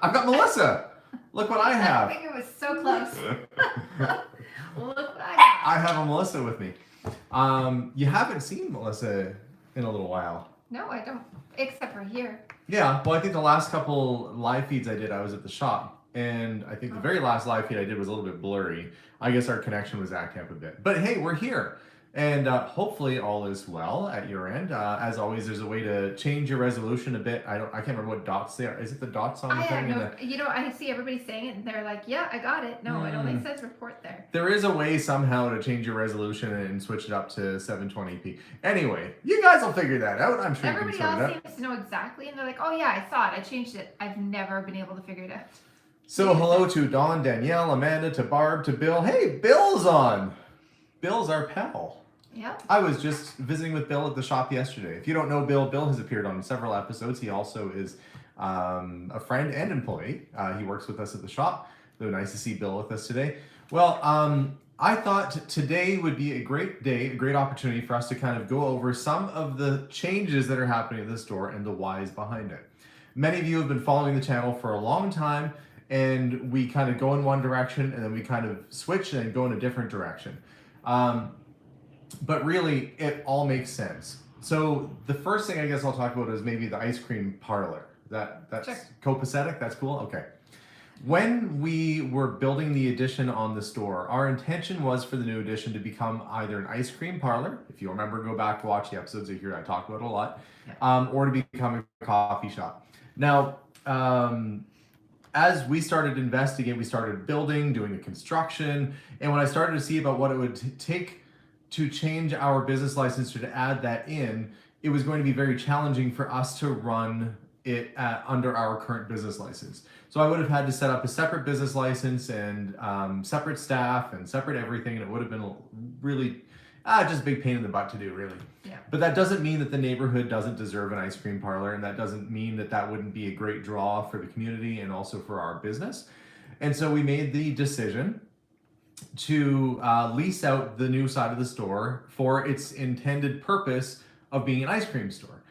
I've got Melissa. Look what I have. I think it was so close. Look what I got. I have a Melissa with me. You haven't seen Melissa in a little while. No, I don't. Except for here. Yeah, well, I think the last couple live feeds I did, I was at the shop. And I think the very last live feed I did was a little bit blurry. I guess our connection was acting up a bit. But hey, we're here. And hopefully all is well at your end. As always, there's a way to change your resolution a bit. I can't remember what dots they are. Is it the dots on the thing? I see everybody saying it and they're like, yeah, I got it. No, it only says report there. There is a way somehow to change your resolution and switch it up to 720p. Anyway, you guys will figure that out. I'm sure everybody else seems to know exactly, and they're like, oh yeah, I saw it. I changed it. I've never been able to figure it out. So hello to Dawn, Danielle, Amanda, to Barb, to Bill. Hey, Bill's on. Bill's our pal. Yep. I was just visiting with Bill at the shop yesterday. If you don't know Bill, Bill has appeared on several episodes. He also is a friend and employee. He works with us at the shop. So nice to see Bill with us today. Well, I thought today would be a great day, a great opportunity for us to kind of go over some of the changes that are happening at the store and the whys behind it. Many of you have been following the channel for a long time, and we kind of go in one direction and then we kind of switch and then go in a different direction. But really, it all makes sense. So the first thing I guess I'll talk about is maybe the ice cream parlor. That's sure. Copacetic? That's cool? Okay. When we were building the addition on the store, our intention was for the new addition to become either an ice cream parlor, if you remember, go back to watch the episodes of here, I talked about it a lot, or to become a coffee shop. Now, as we started investigating, we started building, doing the construction, and when I started to see about what it would take to change our business license or to add that in, it was going to be very challenging for us to run it under our current business license. So I would have had to set up a separate business license and separate staff and separate everything, and it would have been really just a big pain in the butt to do, really. Yeah. But that doesn't mean that the neighborhood doesn't deserve an ice cream parlor, and that doesn't mean that that wouldn't be a great draw for the community and also for our business. And so we made the decision to lease out the new side of the store for its intended purpose of being an ice cream store.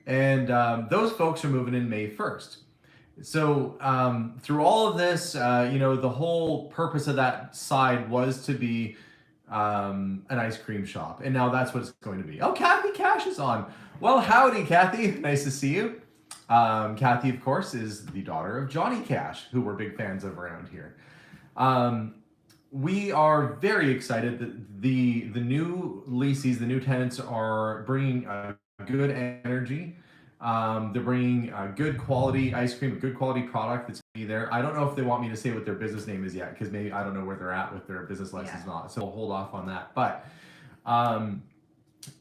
And those folks are moving in May 1st. So through all of this, the whole purpose of that side was to be an ice cream shop. And now that's what it's going to be. Oh, Kathy Cash is on. Well, howdy, Kathy. Nice to see you. Kathy, of course, is the daughter of Johnny Cash, who we're big fans of around here. We are very excited that the new leases, the new tenants are bringing good energy. They're bringing good quality ice cream, a good quality product that's going to be there. I don't know if they want me to say what their business name is yet, because maybe I don't know where they're at with their business license not. So we'll hold off on that. But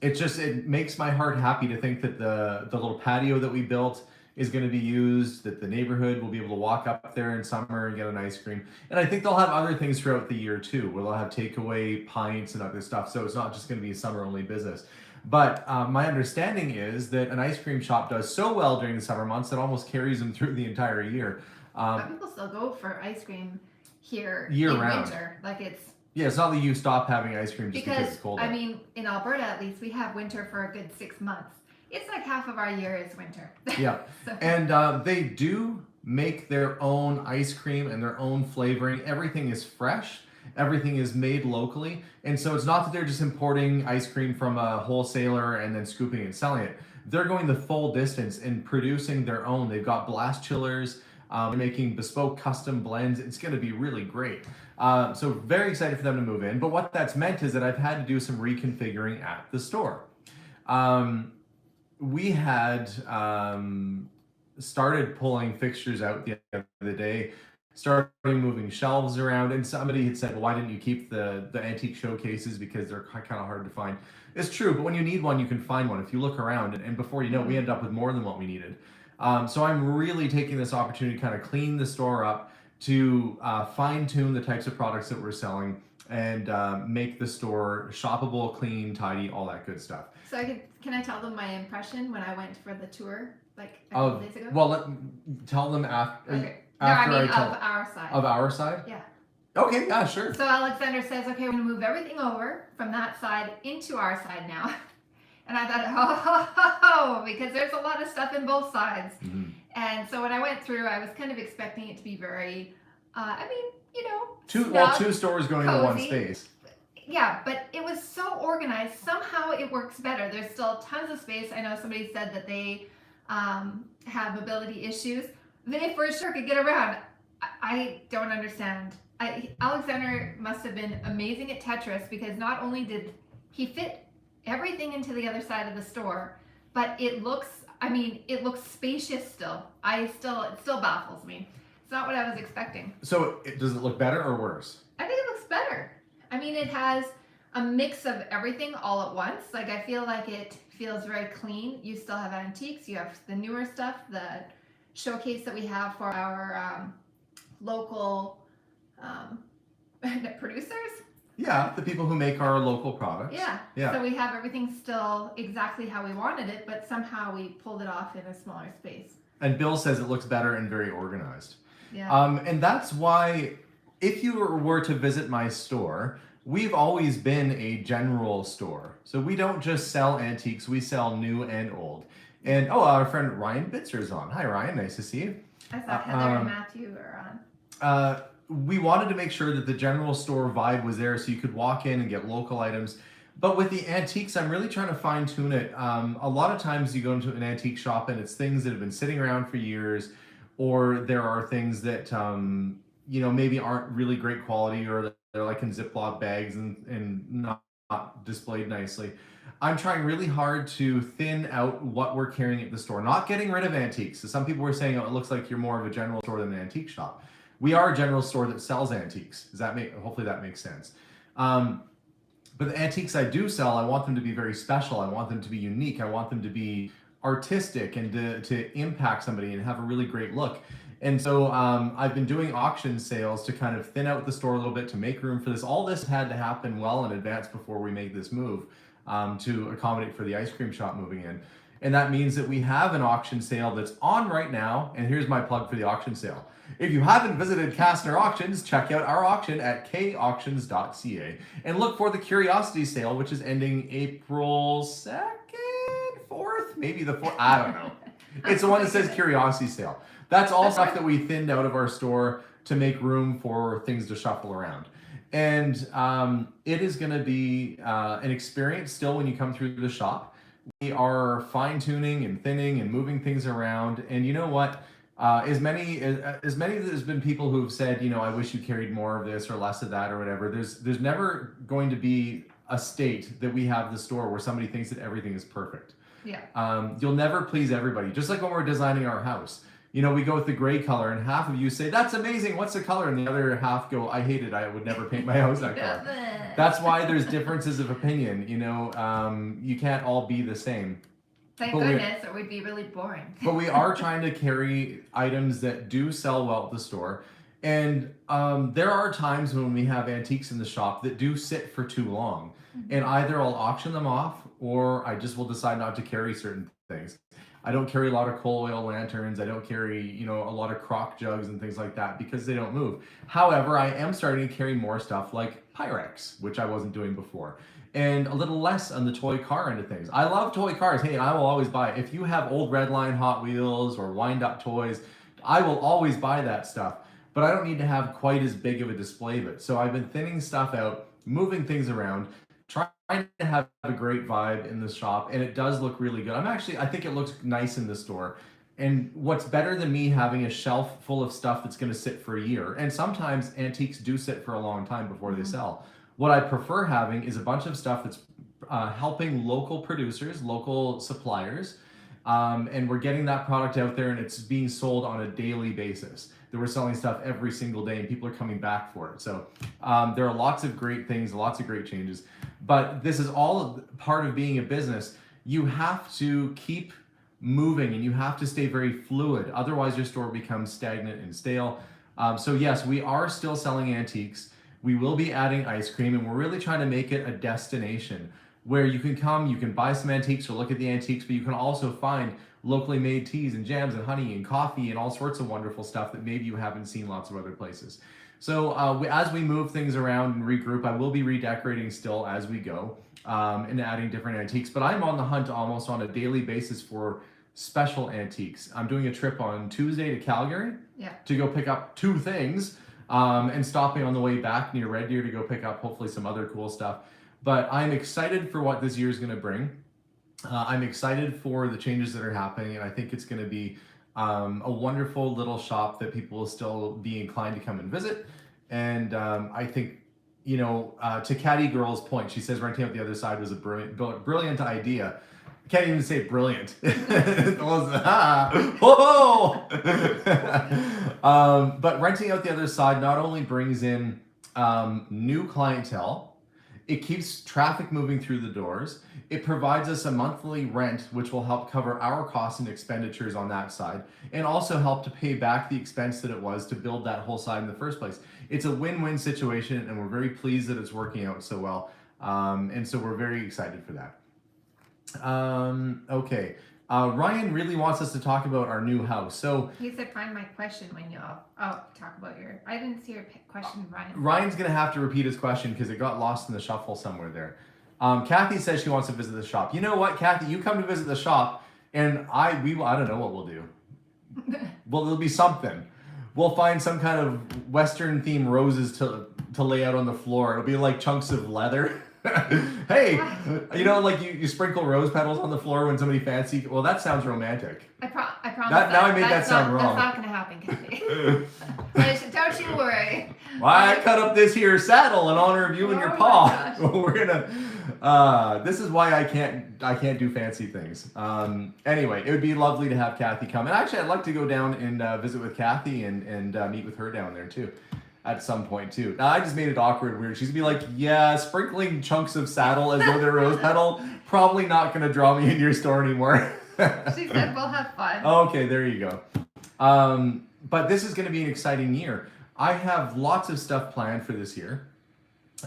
it makes my heart happy to think that the little patio that we built is going to be used, that the neighborhood will be able to walk up there in summer and get an ice cream. And I think they'll have other things throughout the year too, where they'll have takeaway pints and other stuff. So it's not just going to be a summer only business. But my understanding is that an ice cream shop does so well during the summer months that almost carries them through the entire year. But people still go for ice cream here year in round. Winter. Like it's not that you stop having ice cream just because it's cold. I mean, in Alberta at least, we have winter for a good 6 months. It's like half of our year is winter. Yeah. So. And they do make their own ice cream and their own flavoring. Everything is fresh. Everything is made locally. And so it's not that they're just importing ice cream from a wholesaler and then scooping and selling it. They're going the full distance and producing their own. They've got blast chillers. They're making bespoke custom blends. It's going to be really great. So very excited for them to move in. But what that's meant is that I've had to do some reconfiguring at the store. We had started pulling fixtures out the other day, started moving shelves around, and somebody had said, well, why didn't you keep the antique showcases, because they're kind of hard to find. It's true, but when you need one, you can find one if you look around, and before you know it, we ended up with more than what we needed. So I'm really taking this opportunity to kind of clean the store up, to fine-tune the types of products that we're selling, and make the store shoppable, clean, tidy, all that good stuff. So can I tell them my impression when I went for the tour like a couple days ago? Well, tell them after. Okay. After of our side. Of our side? Yeah. Okay, yeah, sure. So Alexander says, okay, we're going to move everything over from that side into our side now. And I thought, because there's a lot of stuff in both sides. Mm-hmm. And so when I went through, I was kind of expecting it to be very, I mean, Two snug, stores going into one cozy. space. Yeah, but it was so organized. Somehow it works better. There's still tons of space. I know somebody said that they have mobility issues. They for sure could get around. I don't understand. Alexander must have been amazing at Tetris because not only did he fit everything into the other side of the store, but it looks, I mean, it looks spacious still. It still baffles me. It's not what I was expecting. So does it look better or worse? I think it looks better. I mean, it has a mix of everything all at once. Like, I feel like it feels very clean. You still have antiques. You have the newer stuff, the showcase that we have for our local producers. Yeah, the people who make our local products. Yeah. So we have everything still exactly how we wanted it, but somehow we pulled it off in a smaller space. And Bill says it looks better and very organized. Yeah. And that's why, if you were to visit my store, we've always been a general store. So we don't just sell antiques, we sell new and old. And our friend Ryan Bitzer's on. Hi, Ryan. Nice to see you. I thought Heather and Matthew are on. We wanted to make sure that the general store vibe was there so you could walk in and get local items. But with the antiques, I'm really trying to fine tune it. A lot of times you go into an antique shop and it's things that have been sitting around for years, or there are things that maybe aren't really great quality, or they're like in Ziploc bags and not displayed nicely. I'm trying really hard to thin out what we're carrying at the store, not getting rid of antiques. So some people were saying, it looks like you're more of a general store than an antique shop. We are a general store that sells antiques. Hopefully that makes sense. But the antiques I do sell, I want them to be very special. I want them to be unique. I want them to be artistic and to impact somebody and have a really great look. And so I've been doing auction sales to kind of thin out the store a little bit to make room for this. All this had to happen well in advance before we made this move to accommodate for the ice cream shop moving in. And that means that we have an auction sale that's on right now. And here's my plug for the auction sale. If you haven't visited Kastner Auctions, check out our auction at kauctions.ca and look for the Curiosity Sale, which is ending April 2nd, 4th, maybe the 4th, I don't know. It's the one that says Curiosity Sale. That's all stuff that we thinned out of our store to make room for things to shuffle around. And it is going to be an experience still when you come through the shop. We are fine-tuning and thinning and moving things around. And you know what? As many there's been people who've said, I wish you carried more of this or less of that or whatever. There's never going to be a state that we have the store where somebody thinks that everything is perfect. Yeah. You'll never please everybody. Just like when we're designing our house. We go with the gray color and half of you say, that's amazing, what's the color? And the other half go, I hate it, I would never paint my house that color. That's why there's differences of opinion. You can't all be the same. Thank goodness, or we'd be really boring. But we are trying to carry items that do sell well at the store. And there are times when we have antiques in the shop that do sit for too long. Mm-hmm. And either I'll auction them off or I just will decide not to carry certain things. I don't carry a lot of coal oil lanterns. I don't carry, a lot of crock jugs and things like that because they don't move. However, I am starting to carry more stuff like Pyrex, which I wasn't doing before. And a little less on the toy car end of things. I love toy cars. Hey, I will always buy it. If you have old Redline Hot Wheels or wind-up toys, I will always buy that stuff. But I don't need to have quite as big of a display of it. So I've been thinning stuff out, moving things around, trying to have a great vibe in the shop, and it does look really good. I think it looks nice in the store. And what's better than me having a shelf full of stuff that's going to sit for a year? And sometimes antiques do sit for a long time before they sell. What I prefer having is a bunch of stuff that's helping local producers, local suppliers, and we're getting that product out there and it's being sold on a daily basis. That we're selling stuff every single day and people are coming back for it. So there are lots of great things, lots of great changes, but this is all part of being a business. You have to keep moving and you have to stay very fluid. Otherwise your store becomes stagnant and stale. So yes, we are still selling antiques. We will be adding ice cream, and we're really trying to make it a destination where you can come, you can buy some antiques or look at the antiques, but you can also find locally made teas and jams and honey and coffee and all sorts of wonderful stuff that maybe you haven't seen lots of other places. So as we move things around and regroup, I will be redecorating still as we go and adding different antiques, but I'm on the hunt almost on a daily basis for special antiques. I'm doing a trip on Tuesday to Calgary to go pick up 2 things and stopping on the way back near Red Deer to go pick up hopefully some other cool stuff. But I'm excited for what this year is going to bring. I'm excited for the changes that are happening, and I think it's going to be a wonderful little shop that people will still be inclined to come and visit. And I think, you know, to Caddy Girl's point, she says renting out the other side was a brilliant idea. I can't even say brilliant. It was, whoa! But renting out the other side not only brings in new clientele, it keeps traffic moving through the doors. It provides us a monthly rent, which will help cover our costs and expenditures on that side, and also help to pay back the expense that it was to build that whole side in the first place. It's a win-win situation, and we're very pleased that it's working out so well. And so we're very excited for that. Okay. Ryan really wants us to talk about our new house. So he said, find my question when you talk about your, I didn't see your question, Ryan. Ryan's going to have to repeat his question because it got lost in the shuffle somewhere there. Kathy says she wants to visit the shop. You know what, Kathy, you come to visit the shop and I don't know what we'll do. Well, it'll be something. We'll find some kind of Western themed roses to lay out on the floor. It'll be like chunks of leather. Hey, you know, like you sprinkle rose petals on the floor when somebody fancy. Well, that sounds romantic. I promise. Now I made that sound wrong. That's not going to happen, Kathy. Don't you worry. Why I cut up this here saddle in honor of you and your paw. We're gonna. This is why I can't do fancy things. Anyway, it would be lovely to have Kathy come, and actually, I'd like to go down and visit with Kathy and meet with her down there too. At some point too. Now I just made it awkward and weird. She's gonna be like, yeah, sprinkling chunks of saddle as though they're rose petal, probably not gonna draw me into your store anymore. She said we'll have fun. Okay, there you go. But this is gonna be an exciting year. I have lots of stuff planned for this year.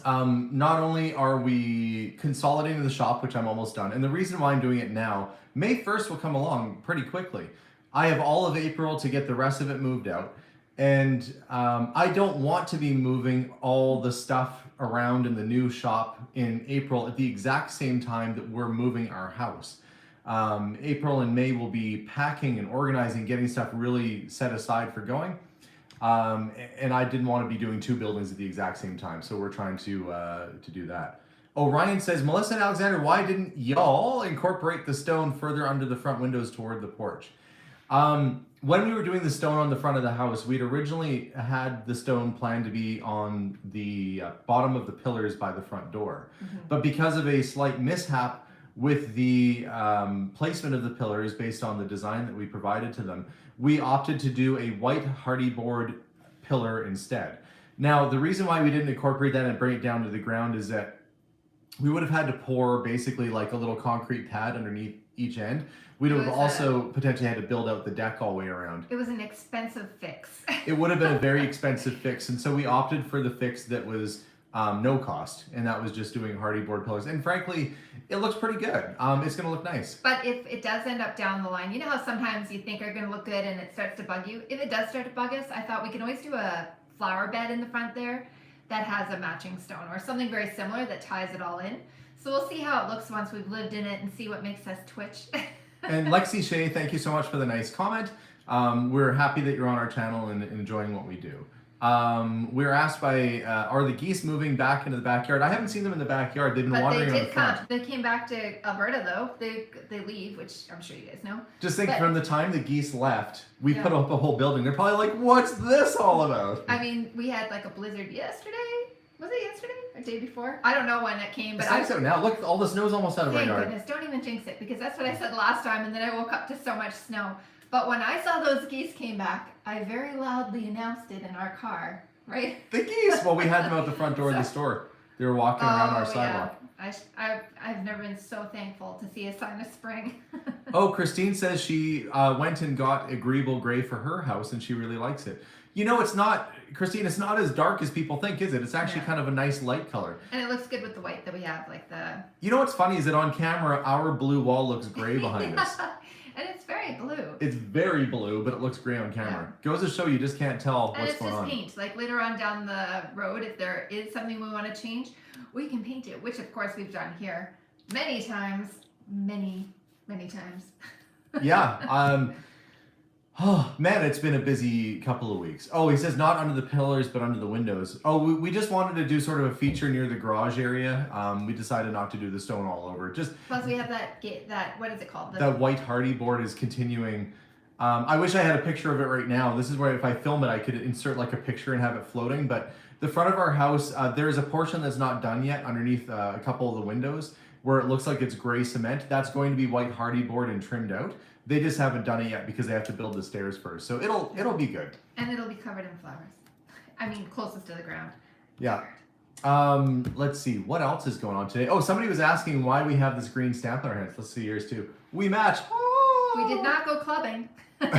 Not only are we consolidating the shop, which I'm almost done, and the reason why I'm doing it now, May 1st will come along pretty quickly. I have all of April to get the rest of it moved out. And I don't want to be moving all the stuff around in the new shop in April at the exact same time that we're moving our house. April and May will be packing and organizing, getting stuff really set aside for going. And I didn't want to be doing 2 buildings at the exact same time, so we're trying to do that. Orion says, Melissa and Alexander, why didn't y'all incorporate the stone further under the front windows toward the porch? When we were doing the stone on the front of the house, we'd originally had the stone planned to be on the bottom of the pillars by the front door. Mm-hmm. But because of a slight mishap with the placement of the pillars based on the design that we provided to them, we opted to do a white hardy board pillar instead. Now, the reason why we didn't incorporate that and bring it down to the ground is that we would have had to pour basically like a little concrete pad underneath each end. We'd have also potentially had to build out the deck all the way around. It was an expensive fix. It would have been a very expensive fix, and so we opted for the fix that was no cost, and that was just doing hardy board pillars. And frankly, it looks pretty good. It's going to look nice. But if it does end up down the line, you know how sometimes you think are going to look good and it starts to bug you? If it does start to bug us, I thought we can always do a flower bed in the front there that has a matching stone or something very similar that ties it all in. So we'll see how it looks once we've lived in it and see what makes us twitch. And Lexi Shea, thank you so much for the nice comment. We're happy that you're on our channel and enjoying what we do. We're asked by, are the geese moving back into the backyard? I haven't seen them in the backyard. They've been wandering on the front. They came back to Alberta though. They leave, which I'm sure you guys know. Just think, from the time the geese left, we put up a whole building. They're probably like, what's this all about? I mean, we had like a blizzard yesterday. Was it yesterday or day before? I don't know when it came, but I think so. Now look, all the snow's almost out of our yard. Thank goodness! Don't even jinx it, because that's what I said last time, and then I woke up to so much snow. But when I saw those geese came back, I very loudly announced it in our car. Right? The geese. Well, we had them out the front door of the store. They were walking around our sidewalk. Yeah. I've never been so thankful to see a sign of spring. Oh, Christine says she went and got agreeable gray for her house, and she really likes it. You know, it's not, Christine, it's not as dark as people think, is it? It's actually kind of a nice light color. And it looks good with the white that we have, like the... You know what's funny is that on camera, our blue wall looks gray behind us. And it's very blue. It's very blue, but it looks gray on camera. Yeah. Goes to show you just can't tell what's going on. And it's just paint. Like later on down the road, if there is something we want to change, we can paint it, which of course we've done here many times, many times. Yeah. Oh man, it's been a busy couple of weeks. Oh, he says not under the pillars, but under the windows. Oh, we just wanted to do sort of a feature near the garage area. We decided not to do the stone all over. Just Plus, we have that what is it called? that white hardy board is continuing. I wish I had a picture of it right now. This is where if I film it, I could insert like a picture and have it floating. But the front of our house, there is a portion that's not done yet underneath a couple of the windows where it looks like it's gray cement. That's going to be white hardy board and trimmed out. They just haven't done it yet because they have to build the stairs first. So it'll be good. And it'll be covered in flowers. I mean, closest to the ground. Yeah. Let's see what else is going on today. Oh, somebody was asking why we have this green stamp on our hands. Let's see yours too. We match. We did not go clubbing.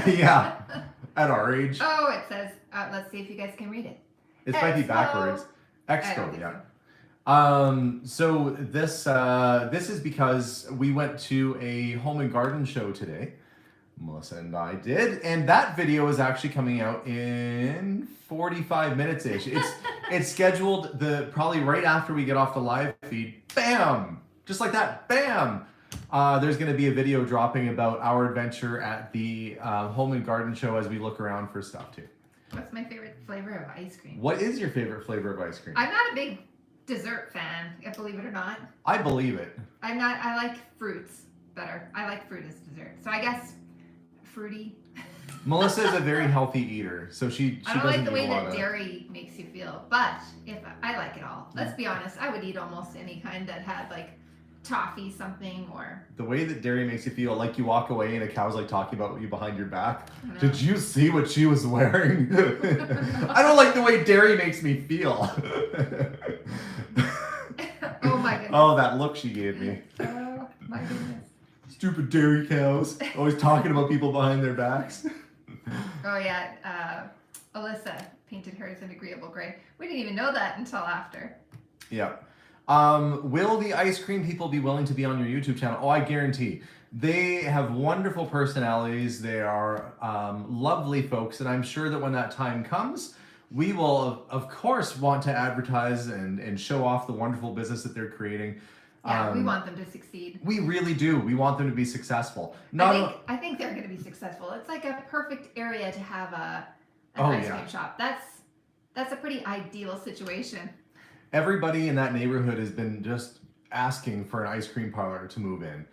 Yeah, at our age. Oh, it says. Let's see if you guys can read it. It might be Expo. backwards. I don't Expo, think yeah. So this is because we went to a home and garden show today. Melissa and I did, and that video is actually coming out in 45 minutes ish. It's scheduled probably right after we get off the live feed. Bam, just like that. Bam. There's going to be a video dropping about our adventure at the home and garden show as we look around for stuff too. What's my favorite flavor of ice cream? What is your favorite flavor of ice cream? I'm not a big dessert fan, believe it or not. I believe it. I'm not. I like fruits better. I like fruit as dessert. So I guess fruity. Melissa is a very healthy eater, so she I don't doesn't like the eat way a lot that of dairy makes you feel, but if I like it all. Let's be honest. I would eat almost any kind that had like toffee something or. The way that dairy makes you feel, like you walk away and a cow's like talking about you behind your back. I know. Did you see what she was wearing? I don't like the way dairy makes me feel. Oh my goodness. Oh, that look she gave me. Oh my goodness. Stupid dairy cows. Always talking about people behind their backs. Oh yeah. Alyssa painted hers an agreeable gray. We didn't even know that until after. Yeah. Will the ice cream people be willing to be on your YouTube channel? Oh, I guarantee. They have wonderful personalities. They are lovely folks, and I'm sure that when that time comes, we will, of course, want to advertise and show off the wonderful business that they're creating. Yeah, we want them to succeed. We really do. We want them to be successful. I think they're going to be successful. It's like a perfect area to have an ice cream shop. That's a pretty ideal situation. Everybody in that neighborhood has been just asking for an ice cream parlor to move in.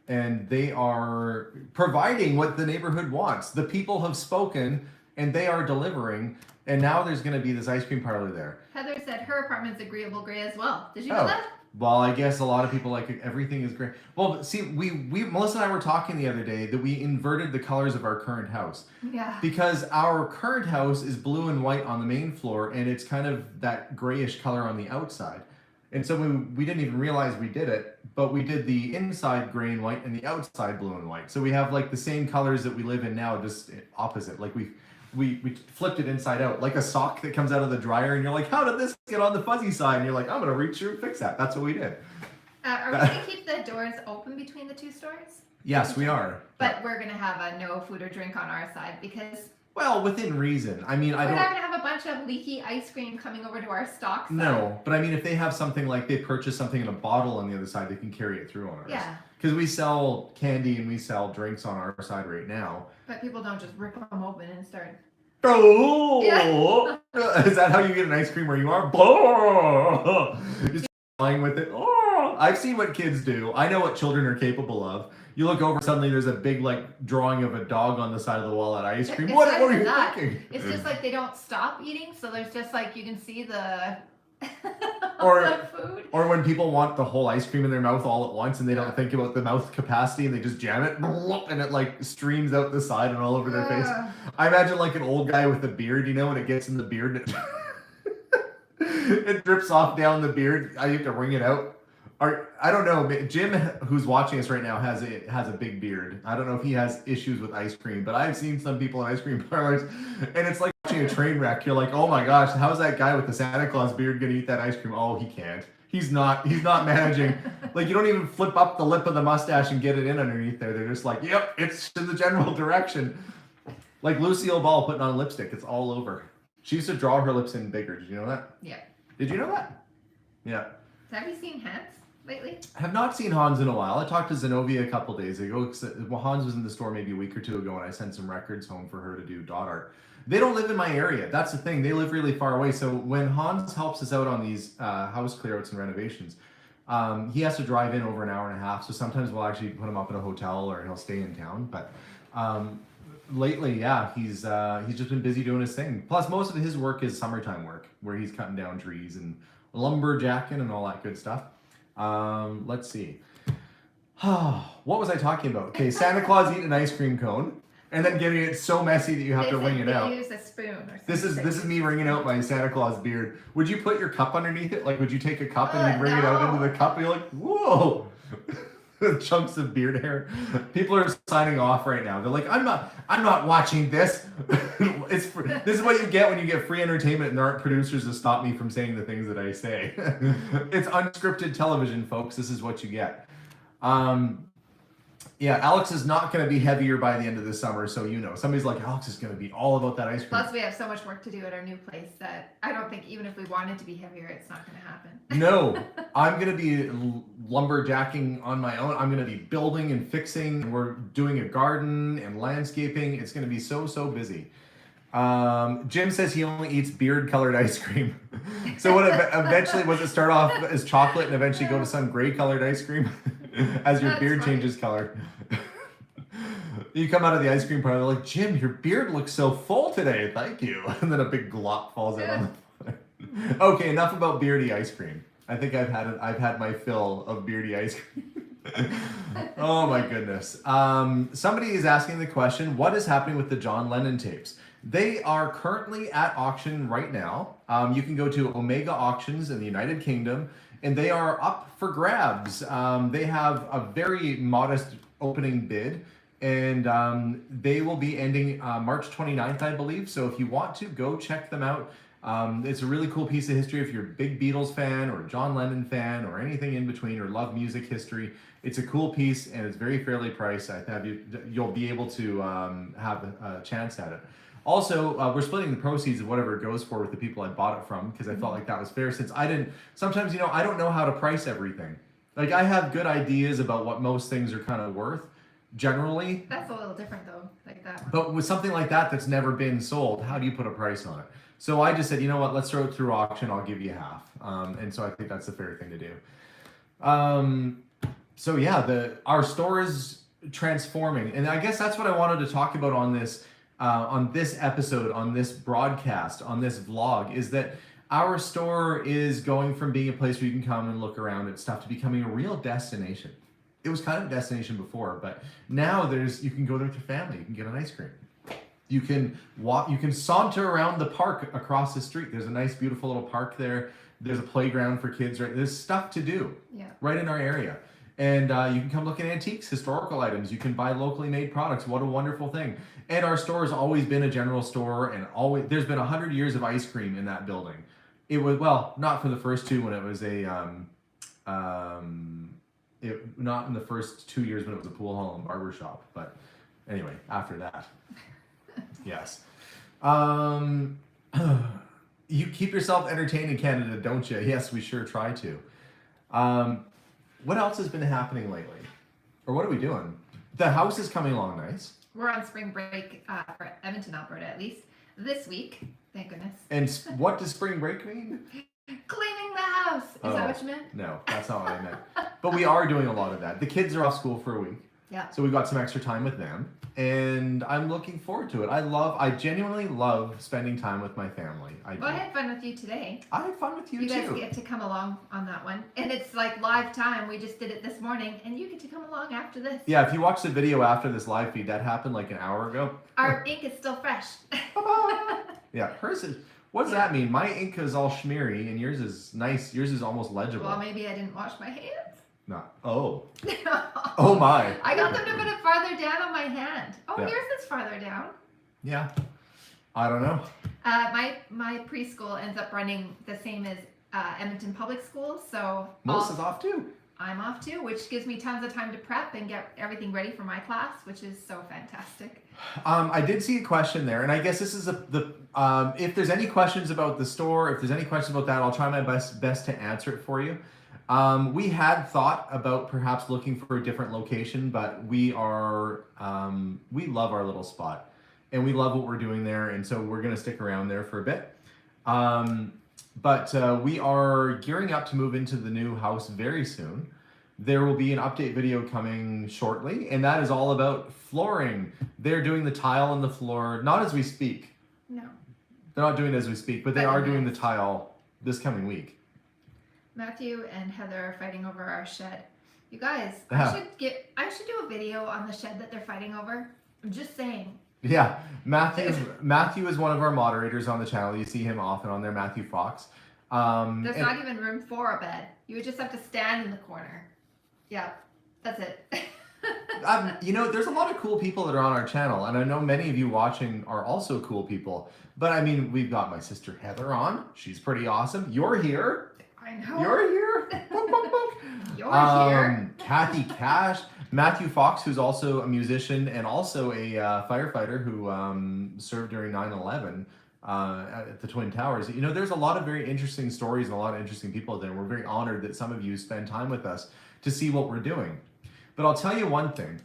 And they are providing what the neighborhood wants. The people have spoken and they are delivering. And now there's going to be this ice cream parlor there. Heather said her apartment's agreeable gray as well. Did you know that? Well, I guess a lot of people like it. Everything is great. Well, see, we Melissa and I were talking the other day that we inverted the colors of our current house. Yeah. Because our current house is blue and white on the main floor, and it's kind of that grayish color on the outside. And so we didn't even realize we did it, but we did the inside gray and white and the outside blue and white. So we have like the same colors that we live in now, just opposite. Like we flipped it inside out, like a sock that comes out of the dryer, and you're like, how did this get on the fuzzy side? And you're like, I'm gonna reach through and fix that. That's what we did. Are we gonna keep the doors open between the two stores? Yes, we are. But we're gonna have a no food or drink on our side because. Well, within reason. I mean, we're not gonna have a bunch of leaky ice cream coming over to our stock side. No, but I mean, if they have something like they purchase something in a bottle on the other side, they can carry it through on ours. Yeah. Because we sell candy and we sell drinks on our side right now. But people don't just rip them open and start. Oh, yeah. Is that how you get an ice cream where you are? Oh, just flying with it. Oh, I've seen what kids do. I know what children are capable of. You look over, suddenly there's a big like drawing of a dog on the side of the wall at ice cream. What are you thinking? It's just like they don't stop eating, so there's just like you can see the or food. Or when people want the whole ice cream in their mouth all at once and they don't think about the mouth capacity and they just jam it and it like streams out the side and all over their face. I imagine like an old guy with a beard, you know, when it gets in the beard and it drips off down the beard. I have to wring it out. I don't know. Jim, who's watching us right now, has a big beard. I don't know if he has issues with ice cream, but I've seen some people in ice cream parlors, and it's like watching a train wreck. You're like, oh my gosh, how's that guy with the Santa Claus beard gonna eat that ice cream? Oh, he can't. He's not managing. Like, you don't even flip up the lip of the mustache and get it in underneath there. They're just like, yep, it's in the general direction. Like Lucille Ball putting on lipstick. It's all over. She used to draw her lips in bigger. Did you know that? Yeah. Did you know that? Yeah. Have you seen Hats? lately? I have not seen Hans in a while. I talked to Zenobia a couple days ago. Well, Hans was in the store maybe a week or two ago, and I sent some records home for her to do dot art. They don't live in my area. That's the thing. They live really far away. So when Hans helps us out on these house clearouts and renovations, he has to drive in over an hour and a half. So sometimes we'll actually put him up in a hotel or he'll stay in town. But lately, yeah, he's just been busy doing his thing. Plus, most of his work is summertime work, where he's cutting down trees and lumberjacking and all that good stuff. Let's see. What was I talking about? Okay, Santa Claus eating an ice cream cone and then getting it so messy that you have to wring it out. Use a spoon or something. This is me wringing out my Santa Claus beard. Would you put your cup underneath it? Like, would you take a cup and you'd wring it out into the cup? And you're like, whoa, chunks of beard hair. People are signing off right now. They're like, I'm not watching this. This is what you get when you get free entertainment and there aren't producers to stop me from saying the things that I say. It's unscripted television, folks. This is what you get. Yeah, Alex is not going to be heavier by the end of the summer, so you know. Somebody's like, Alex is going to be all about that ice cream. Plus, we have so much work to do at our new place that I don't think even if we wanted to be heavier, it's not going to happen. No, I'm going to be lumberjacking on my own. I'm going to be building and fixing. We're doing a garden and landscaping. It's going to be so busy. Jim says he only eats beard-colored ice cream. So what eventually was it start off as chocolate and eventually go to some gray-colored ice cream as your beard changes color? You come out of the ice cream parlor like, Jim, your beard looks so full today. Thank you. And then a big glop falls out on the floor. Okay, enough about beardy ice cream. I think I've had my fill of beardy ice cream. Oh my goodness. Somebody is asking the question, what is happening with the John Lennon tapes? They are currently at auction right now. You can go to Omega Auctions in the United Kingdom, and they are up for grabs. They have a very modest opening bid, and they will be ending March 29th, I believe. So if you want to, go check them out. It's a really cool piece of history. If you're a big Beatles fan or a John Lennon fan or anything in between or love music history, it's a cool piece and it's very fairly priced. You'll be able to have a chance at it. Also, we're splitting the proceeds of whatever it goes for with the people I bought it from because I felt like that was fair since sometimes, I don't know how to price everything. Like I have good ideas about what most things are kind of worth generally. That's a little different though, like that one. But with something like that that's never been sold, how do you put a price on it? So I just said, you know what, let's throw it through auction. I'll give you half. And so I think that's the fair thing to do. So yeah, our store is transforming. And I guess that's what I wanted to talk about on this episode, on this broadcast, on this vlog, is that our store is going from being a place where you can come and look around at stuff to becoming a real destination. It was kind of a destination before, but now you can go there with your family. You can get an ice cream. You can walk, you can saunter around the park across the street. There's a nice, beautiful little park there. There's a playground for kids, right? There's stuff to do right in our area. And you can come look at antiques, historical items. You can buy locally made products. What a wonderful thing. And our store has always been a general store, and there's been 100 years of ice cream in that building. It was, well, not for the first two when it was not in the first 2 years when it was a pool hall and barber shop. But anyway, after that, yes. You keep yourself entertained in Canada, don't you? Yes, we sure try to. What else has been happening lately? Or what are we doing? The house is coming along nice. We're on spring break for Edmonton, Alberta, at least this week. Thank goodness. And what does spring break mean? Cleaning the house. Is that what you meant? No, that's not what I meant. But we are doing a lot of that. The kids are off school for a week. Yeah. So we've got some extra time with them. And I'm looking forward to it. I genuinely love spending time with my family. I had fun with you today. I had fun with you too. You guys get to come along on that one. And it's like live time. We just did it this morning. And you get to come along after this. Yeah, if you watch the video after this live feed, that happened like an hour ago. Our ink is still fresh. Yeah, hers is. What does that mean? My ink is all schmeary and yours is nice. Yours is almost legible. Well, maybe I didn't wash my hands. No. Oh. Oh my. I got them to put it farther down on my hand. Oh, Yeah. yours is farther down. Yeah. I don't know. My preschool ends up running the same as Edmonton Public Schools, so Melissa's off too. I'm off too, which gives me tons of time to prep and get everything ready for my class, which is so fantastic. I did see a question there, and I guess this is if there's any questions about the store, if there's any questions about that, I'll try my best to answer it for you. We had thought about perhaps looking for a different location, but we love our little spot and we love what we're doing there. And so we're going to stick around there for a bit. But we are gearing up to move into the new house very soon. There will be an update video coming shortly, and that is all about flooring. They're doing the tile on the floor, not as we speak. No. They're not doing it as we speak, but they are doing the tile this coming week. Matthew and Heather are fighting over our shed. You guys, I should do a video on the shed that they're fighting over. I'm just saying. Yeah, Matthew is one of our moderators on the channel. You see him often on there, Matthew Fox. There's not even room for a bed. You would just have to stand in the corner. Yeah, that's it. There's a lot of cool people that are on our channel, and I know many of you watching are also cool people. But I mean, we've got my sister Heather on. She's pretty awesome. You're here. I know. You're here. Book, book, book. You're here. Kathy Cash, Matthew Fox, who's also a musician and also a firefighter who served during 9/11 at the Twin Towers. There's a lot of very interesting stories and a lot of interesting people there. We're very honored that some of you spend time with us to see what we're doing. But I'll tell you one thing.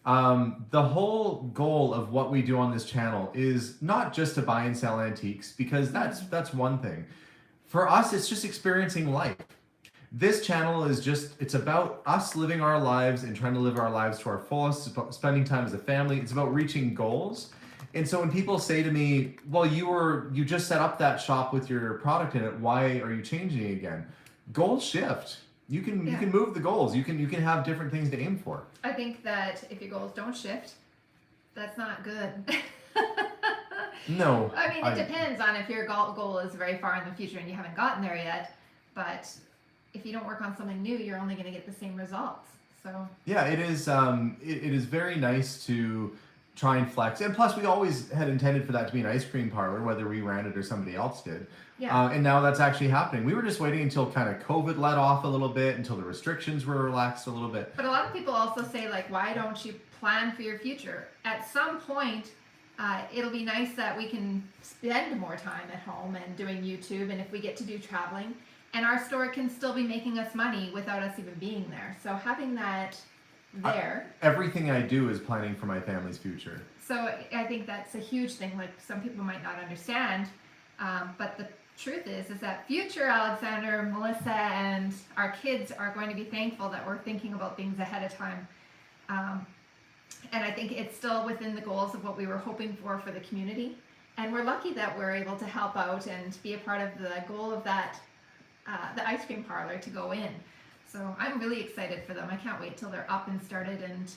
The whole goal of what we do on this channel is not just to buy and sell antiques, because that's one thing. For us, it's just experiencing life. This channel is it's about us living our lives and trying to live our lives to our fullest, spending time as a family. It's about reaching goals. And so when people say to me, well, you just set up that shop with your product in it, why are you changing it again? Goals shift. You can move the goals. You can have different things to aim for. I think that if your goals don't shift, that's not good. No. I mean, it depends on if your goal is very far in the future and you haven't gotten there yet. But if you don't work on something new, you're only going to get the same results. So yeah, it is. It is very nice to try and flex. And plus, we always had intended for that to be an ice cream parlor, whether we ran it or somebody else did. Yeah. And now that's actually happening. We were just waiting until kind of COVID let off a little bit, until the restrictions were relaxed a little bit. But a lot of people also say, like, why don't you plan for your future? At some point, it'll be nice that we can spend more time at home and doing YouTube, and if we get to do traveling, and our store can still be making us money without us even being there. So having that there. Everything I do is planning for my family's future. So I think that's a huge thing. Like, some people might not understand, but the truth is that future Alexander, Melissa, and our kids are going to be thankful that we're thinking about things ahead of time. And I think it's still within the goals of what we were hoping for the community. And we're lucky that we're able to help out and be a part of the goal of that, the ice cream parlor to go in. So I'm really excited for them. I can't wait till they're up and started and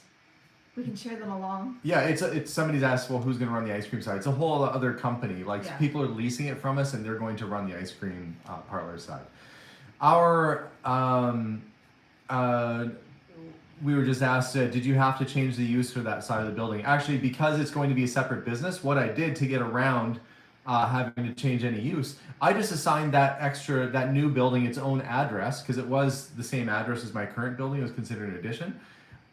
we can cheer them along. Yeah, it's somebody's asked, well, who's going to run the ice cream side? It's a whole other company. Like, people are leasing it from us and they're going to run the ice cream parlor side. We were just asked, did you have to change the use for that side of the building? Actually, because it's going to be a separate business, what I did to get around having to change any use, I just assigned that new building its own address, because it was the same address as my current building. It was considered an addition.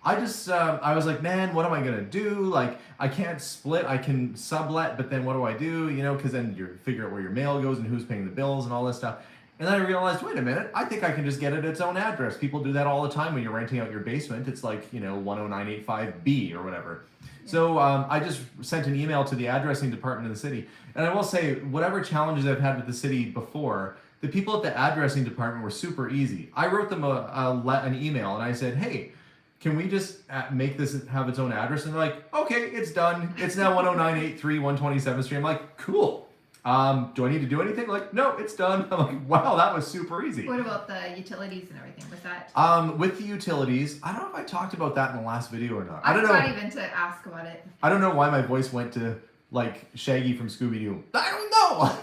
I was like, man, what am I gonna do? Like, I can't split. I can sublet, but then what do I do? Because then you figure out where your mail goes and who's paying the bills and all this stuff. And then I realized, wait a minute, I think I can just get it its own address. People do that all the time when you're renting out your basement. It's like, 10985B or whatever. So I just sent an email to the addressing department of the city. And I will say, whatever challenges I've had with the city before, the people at the addressing department were super easy. I wrote them an email and I said, hey, can we just make this have its own address? And they're like, okay, it's done. It's now 10983 127th Street. I'm like, cool. Do I need to do anything? Like, no, it's done. I'm like, wow, that was super easy. What about the utilities and everything? Was that? With the utilities, I don't know if I talked about that in the last video or not. I don't know. Not even to ask about it. I don't know why my voice went to like Shaggy from Scooby-Doo. I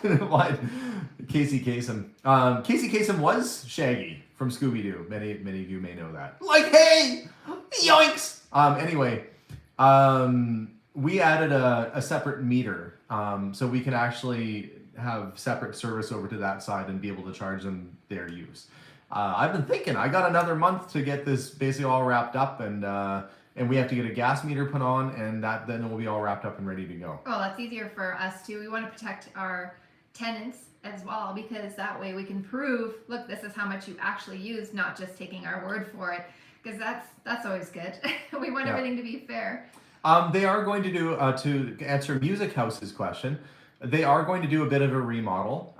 don't know. Why? Casey Kasem. Casey Kasem was Shaggy from Scooby-Doo. Many of you may know that. Like, hey, yoinks. Anyway, we added a separate meter, so we can actually have separate service over to that side and be able to charge them their use. I've been thinking, I got another month to get this basically all wrapped up, and we have to get a gas meter put on, and then it will be all wrapped up and ready to go. Oh, that's easier for us too. We want to protect our tenants as well, because that way we can prove, look, this is how much you actually use, not just taking our word for it, because that's always good. We want everything to be fair. They are going to do, to answer Music House's question, they are going to do a bit of a remodel,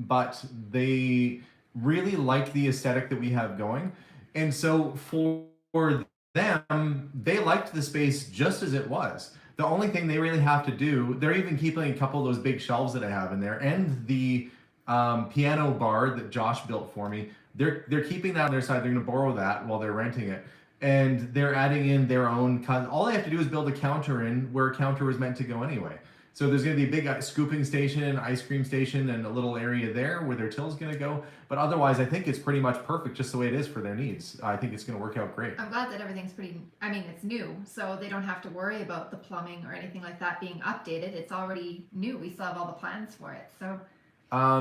but they really like the aesthetic that we have going. And so for them, they liked the space just as it was. The only thing they really have to do, they're even keeping a couple of those big shelves that I have in there, and the piano bar that Josh built for me. They're keeping that on their side. They're going to borrow that while they're renting it, and they're adding in their own. All they have to do is build a counter in where a counter was meant to go anyway. So there's going to be a big scooping station, ice cream station, and a little area there where their till's going to go. But otherwise, I think it's pretty much perfect just the way it is for their needs. I think it's going to work out great. I'm glad that everything's it's new, so they don't have to worry about the plumbing or anything like that being updated. It's already new. We still have all the plans for it. So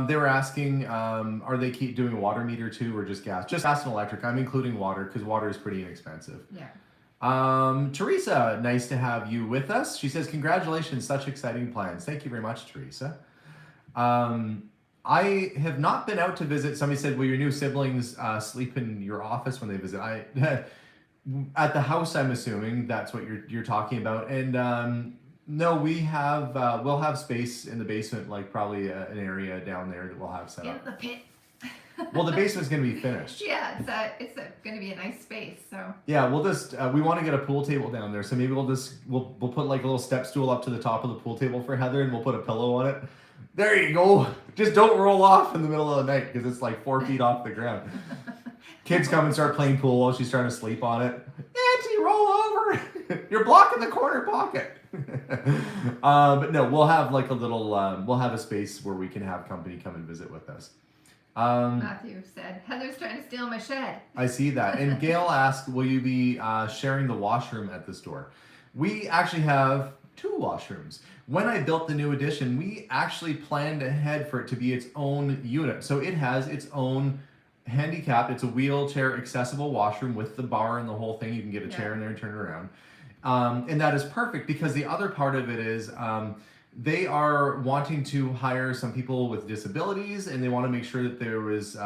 they were asking, are they keep doing a water meter too, or just gas? Just gas and electric. I'm including water because water is pretty inexpensive. Yeah. Teresa, nice to have you with us. She says, congratulations, such exciting plans. Thank you very much, Teresa. I have not been out to visit. Somebody said, will your new siblings sleep in your office when they visit? At the house, I'm assuming that's what you're talking about. And no, we'll have space in the basement, like probably an area down there that we'll have set up. In the pit. Well, the basement's going to be finished. Yeah, it's going to be a nice space. So yeah, we'll just we want to get a pool table down there, so maybe we'll put like a little step stool up to the top of the pool table for Heather, and we'll put a pillow on it. There you go. Just don't roll off in the middle of the night because it's like 4 feet off the ground. Kids come and start playing pool while she's trying to sleep on it. Auntie, roll over. You're blocking the corner pocket. But no, we'll have like a little. We'll have a space where we can have company come and visit with us. Matthew said, Heather's trying to steal my shed. I see that. And Gail asked, will you be sharing the washroom at the store? We actually have 2 washrooms. When I built the new addition, we actually planned ahead for it to be its own unit. So it has its own handicap. It's a wheelchair accessible washroom with the bar and the whole thing. You can get a chair in there and turn it around. And that is perfect because the other part of it is they are wanting to hire some people with disabilities, and they want to make sure that there was.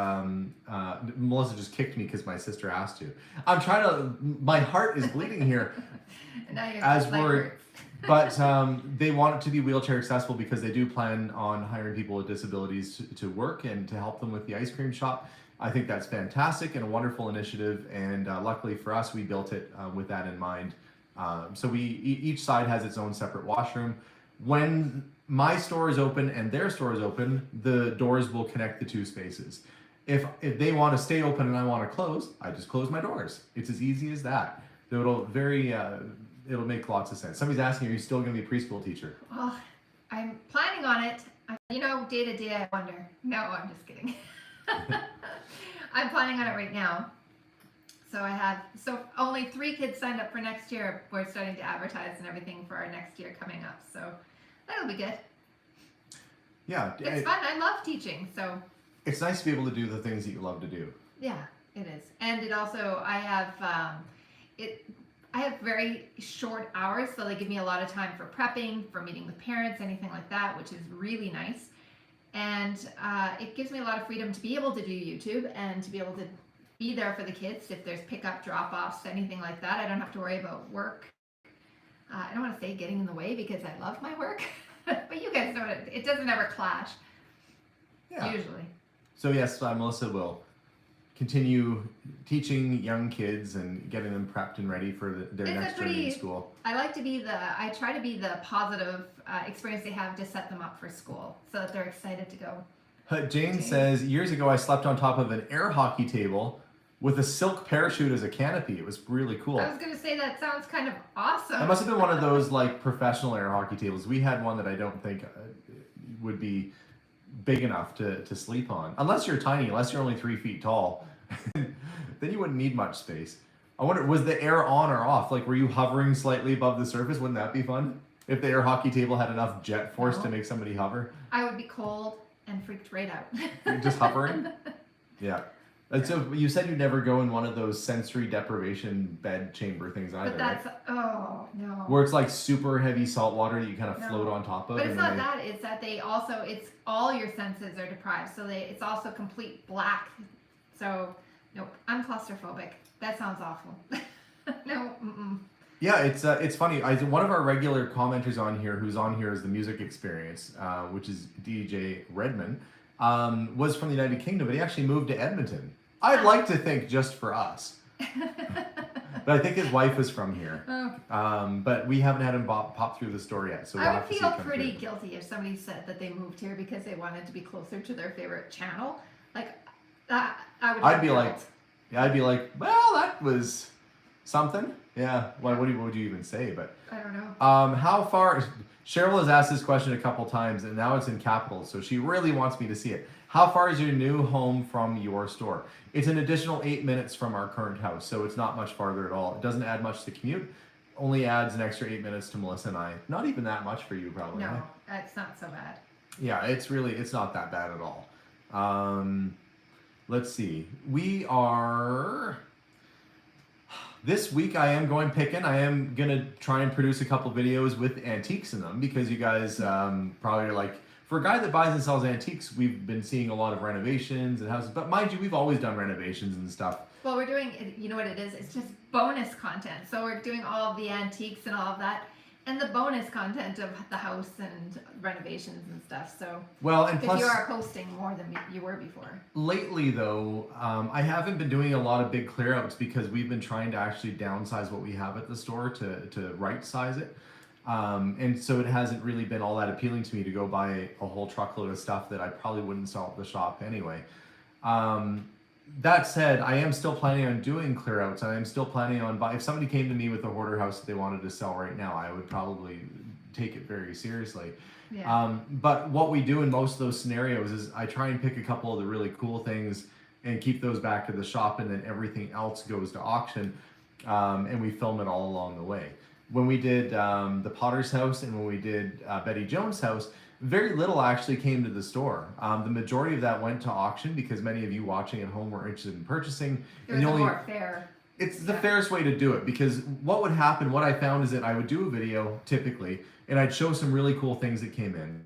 Melissa just kicked me because my sister asked to. I'm trying to. My heart is bleeding here. But they want it to be wheelchair accessible because they do plan on hiring people with disabilities to work and to help them with the ice cream shop. I think that's fantastic and a wonderful initiative. And luckily for us, we built it with that in mind. So each side has its own separate washroom. When my store is open and their store is open, the doors will connect the 2 spaces. If they want to stay open and I want to close, I just close my doors. It's as easy as that. It'll make lots of sense. Somebody's asking, are you still going to be a preschool teacher? Well, I'm planning on it. Day to day, I wonder. No, I'm just kidding. I'm planning on it right now. So only 3 kids signed up for next year. We're starting to advertise and everything for our next year coming up. So that'll be good. Yeah. It's fun. I love teaching. So it's nice to be able to do the things that you love to do. Yeah, it is. And it also, I have very short hours, so they give me a lot of time for prepping, for meeting with parents, anything like that, which is really nice. And it gives me a lot of freedom to be able to do YouTube and to be able to be there for the kids if there's pickup, drop-offs, anything like that. I don't have to worry about work. I don't want to say getting in the way because I love my work, but you guys know it doesn't ever clash. Yeah. Usually. So yes, Melissa will continue teaching young kids and getting them prepped and ready for their next journey in school. I try to be the positive experience they have to set them up for school so that they're excited to go. Jane says, years ago I slept on top of an air hockey table with a silk parachute as a canopy. It was really cool. I was going to say that sounds kind of awesome. It must have been one of those like professional air hockey tables. We had one that I don't think would be big enough to sleep on. Unless you're tiny, unless you're only 3 feet tall, then you wouldn't need much space. I wonder, was the air on or off? Like, were you hovering slightly above the surface? Wouldn't that be fun? If the air hockey table had enough jet force to make somebody hover? I would be cold and freaked right out. Just hovering? Yeah. And so you said you never go in one of those sensory deprivation bed chamber things either, But that's, right? oh, no. Where it's like super heavy salt water that you kind of No. float on top of. But and it's then not that, it's that they also, it's all your senses are deprived. So it's also complete black. So, nope, I'm claustrophobic. That sounds awful. No, mm-mm. Yeah, it's funny. One of our regular commenters on here, who's on here as the music experience, which is DJ Redman, was from the United Kingdom, but he actually moved to Edmonton. I'd like to think just for us, but I think his wife is from here. Oh. But we haven't had him pop through the store yet, so we'll I have would to see feel it come pretty through. guilty if somebody said that they moved here because they wanted to be closer to their favorite channel. Like, that, I would. I'd be like, well, that was something. Yeah. What would you even say? But I don't know. how far? Cheryl has asked this question a couple times, and now it's in capitals, so she really wants me to see it. How far is your new home from your store? It's an additional 8 minutes from our current house, so it's not much farther at all. It doesn't add much to the commute. Only adds an extra 8 minutes to Melissa and I. Not even that much for you, probably. No, eh? it's not so bad. Yeah, it's not that bad at all. Let's see. We are. This week I am going picking. I am gonna try and produce a couple videos with antiques in them because you guys probably are like, for a guy that buys and sells antiques, we've been seeing a lot of renovations and houses. But mind you, we've always done renovations and stuff. Well, we're doing, you know what it is? It's just bonus content. So we're doing all of the antiques and all of that, and the bonus content of the house and renovations and stuff. So, well, and because plus, you are posting more than you were before. Lately, though, I haven't been doing a lot of big clear outs because we've been trying to actually downsize what we have at the store to right size it. And so it hasn't really been all that appealing to me to go buy a whole truckload of stuff that I probably wouldn't sell at the shop anyway. That said, I am still planning on doing clear outs. I am still planning on if somebody came to me with a hoarder house that they wanted to sell right now, I would probably take it very seriously. Yeah. But what we do in most of those scenarios is I try and pick a couple of the really cool things and keep those back to the shop, and then everything else goes to auction, and we film it all along the way. When we did the Potter's house and when we did Betty Jones' house, very little actually came to the store. The majority of that went to auction because many of you watching at home were interested in purchasing. It was more fair. It's the fairest way to do it because what would happen, what I found is that I would do a video typically and I'd show some really cool things that came in.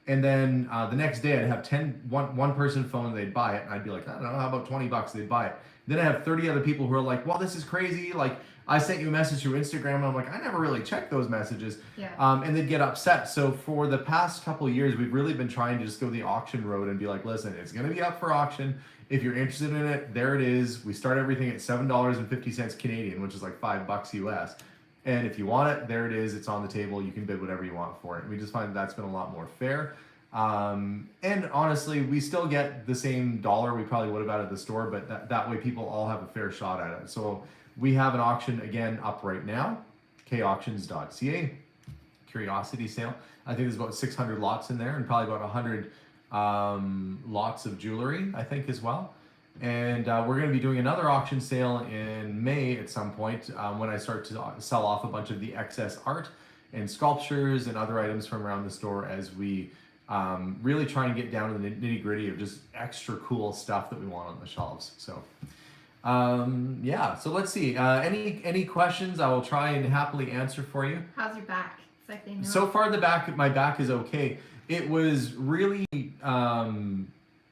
And then the next day I'd have one person phone, they'd buy it. And I'd be like, I don't know, how about $20? They'd buy it. Then I have 30 other people who are like, well, this is crazy. Like, I sent you a message through Instagram, and I'm like, I never really checked those messages. Yeah. And they'd get upset. So for the past couple of years, we've really been trying to just go the auction road and be like, listen, it's going to be up for auction. If you're interested in it, there it is. We start everything at $7.50 Canadian, which is like $5 US. And if you want it, there it is. It's on the table. You can bid whatever you want for it. And we just find that's been a lot more fair. And honestly, we still get the same dollar we probably would have out of the store, but that way people all have a fair shot at it. So we have an auction again up right now, kauctions.ca, curiosity sale. I think there's about 600 lots in there and probably about 100 lots of jewelry, I think, as well. And we're going to be doing another auction sale in May at some point when I start to sell off a bunch of the excess art and sculptures and other items from around the store as we really try and get down to the nitty gritty of just extra cool stuff that we want on the shelves. So yeah, so let's see. Any questions I will try and happily answer for you. How's your back? It's like they know. So far my back is okay. It was really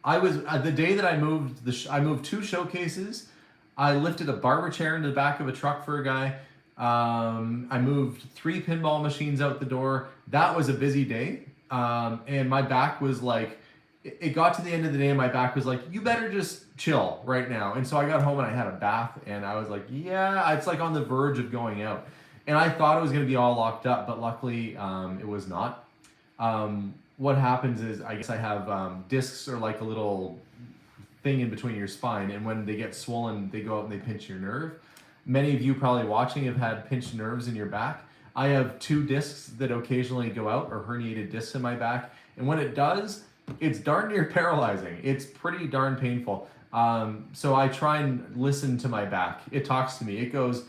I was the day that I moved I moved 2 showcases. I lifted a barber chair into the back of a truck for a guy. I moved 3 pinball machines out the door. That was a busy day. And my back was like, it got to the end of the day and my back was like, you better just chill right now. And so I got home and I had a bath and I was like, yeah, it's like on the verge of going out. And I thought it was going to be all locked up, but luckily it was not. What happens is I guess I have discs or like a little thing in between your spine. And when they get swollen, they go out and they pinch your nerve. Many of you probably watching have had pinched nerves in your back. I have 2 discs that occasionally go out, or herniated discs in my back. And when it does, it's darn near paralyzing. It's pretty darn painful. So I try and listen to my back. It talks to me. It goes,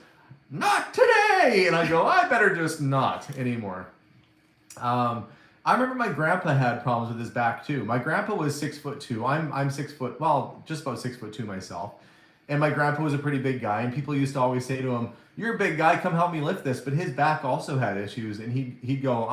not today! And I go, I better just not anymore. I remember my grandpa had problems with his back too. My grandpa was 6'2". I'm 6 foot, well, just about 6'2" myself. And my grandpa was a pretty big guy, and people used to always say to him, "You're a big guy, come help me lift this." But his back also had issues, and he'd go,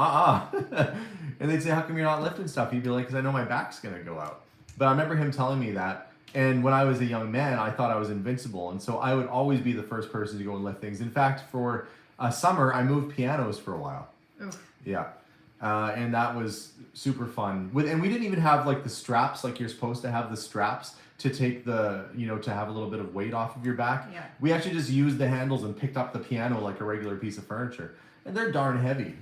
and they'd say, "How come you're not lifting stuff?" He'd be like, "Because I know my back's gonna go out." But I remember him telling me that. And when I was a young man, I thought I was invincible, and so I would always be the first person to go and lift things. In fact, for a summer, I moved pianos for a while. Oof. Yeah. And that was super fun. And we didn't even have like the straps, like you're supposed to have the straps to take the, to have a little bit of weight off of your back. Yeah. We actually just used the handles and picked up the piano like a regular piece of furniture. And they're darn heavy.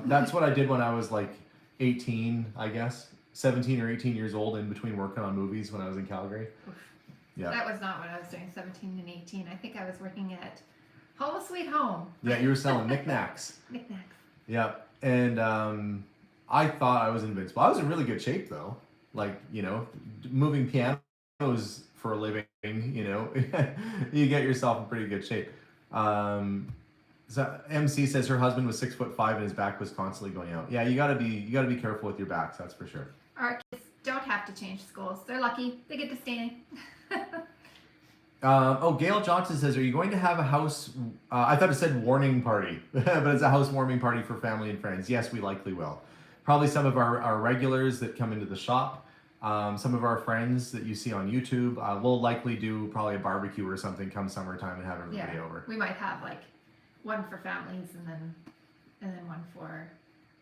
That's what I did when I was like 18, I guess. 17 or 18 years old, in between working on movies when I was in Calgary. Oof. Yeah. That was not what I was doing, 17 and 18. I think I was working at Home Sweet Home. Yeah, you were selling knickknacks. Knickknacks. Yeah. And I thought I was invincible. I was in really good shape though. Like, moving pianos for a living, you get yourself in pretty good shape. So MC says her husband was 6'5" and his back was constantly going out. Yeah, you gotta be careful with your backs, that's for sure. Our kids don't have to change schools. They're lucky. They get to stay. Gail Johnson says, "Are you going to have a house?" I thought it said warning party, but it's a housewarming party for family and friends. Yes, we likely will. Probably some of our regulars that come into the shop, some of our friends that you see on YouTube. We'll likely do probably a barbecue or something come summertime and have everybody over. We might have like one for families and then one for.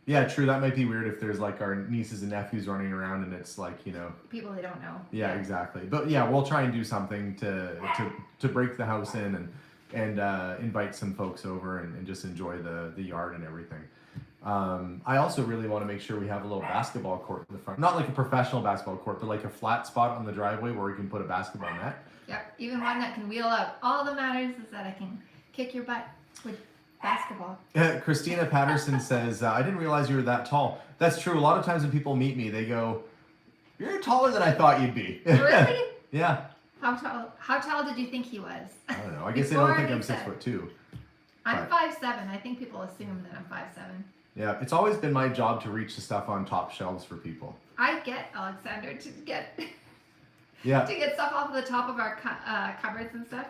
Yeah, true. That might be weird if there's like our nieces and nephews running around and it's like, people they don't know. Yeah, exactly. But yeah, we'll try and do something to break the house in and invite some folks over and just enjoy the yard and everything. I also really want to make sure we have a little basketball court in the front. Not like a professional basketball court, but like a flat spot on the driveway where we can put a basketball net. Yep, even one that can wheel up. All that matters is that I can kick your butt with basketball. Christina Patterson says, "I didn't realize you were that tall." That's true. A lot of times when people meet me, they go, "You're taller than I thought you'd be." Really? Yeah. How tall did you think he was? I don't know. I guess they don't think I'm 6'2". I'm 5'7". I think people assume that I'm 5'7". Yeah, it's always been my job to reach the stuff on top shelves for people. I get Alexander to get Yeah. to get stuff off of the top of our cupboards and stuff.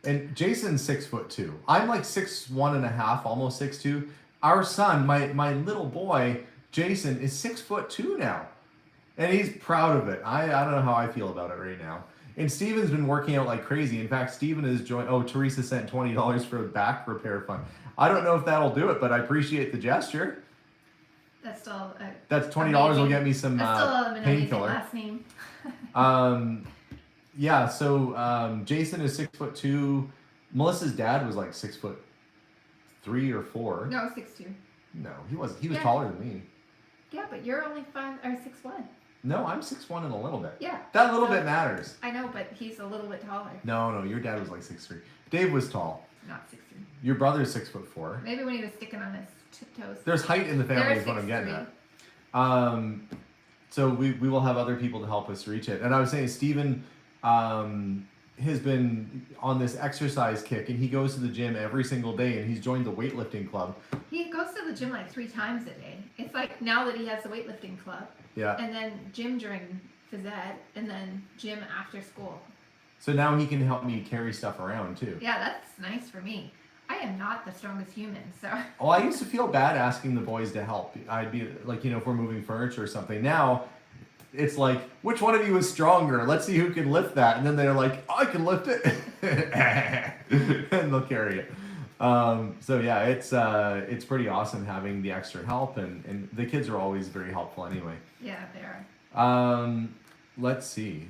And Jason's 6'2". I'm like 6'1.5", almost 6'2". Our son, my little boy, Jason, is 6'2" now. And he's proud of it. I don't know how I feel about it right now. And Steven's been working out like crazy. In fact, Steven has joined. Oh, Teresa sent $20 for a back repair fund. I don't know if that'll do it, but I appreciate the gesture. That's still. That's $20 will get me some painkiller. Last name. Yeah. So Jason is 6'2". Melissa's dad was like 6'3" or 4". No, 6'2". No, he was taller than me. Yeah, but you're only 6'1". No, I'm 6'1" and a little bit. Yeah. That little bit matters. I know, but he's a little bit taller. No, your dad was like 6'3". Dave was tall. Not 6'3". Your brother's 6'4". Maybe when he was sticking on his tiptoes. There's height in the family is what I'm getting at. So we will have other people to help us reach it. And I was saying Steven has been on this exercise kick, and he goes to the gym every single day, and he's joined the weightlifting club. He goes to the gym like 3 times a day. It's like now that he has the weightlifting club. Yeah. And then gym during phys ed, and then gym after school. So now he can help me carry stuff around too. Yeah, that's nice for me. I am not the strongest human, so. Oh, I used to feel bad asking the boys to help. I'd be like, if we're moving furniture or something. Now, it's like, which one of you is stronger? Let's see who can lift that. And then they're like, I can lift it. And they'll carry it. So yeah, it's pretty awesome having the extra help, and the kids are always very helpful anyway. Yeah, they are. Let's see.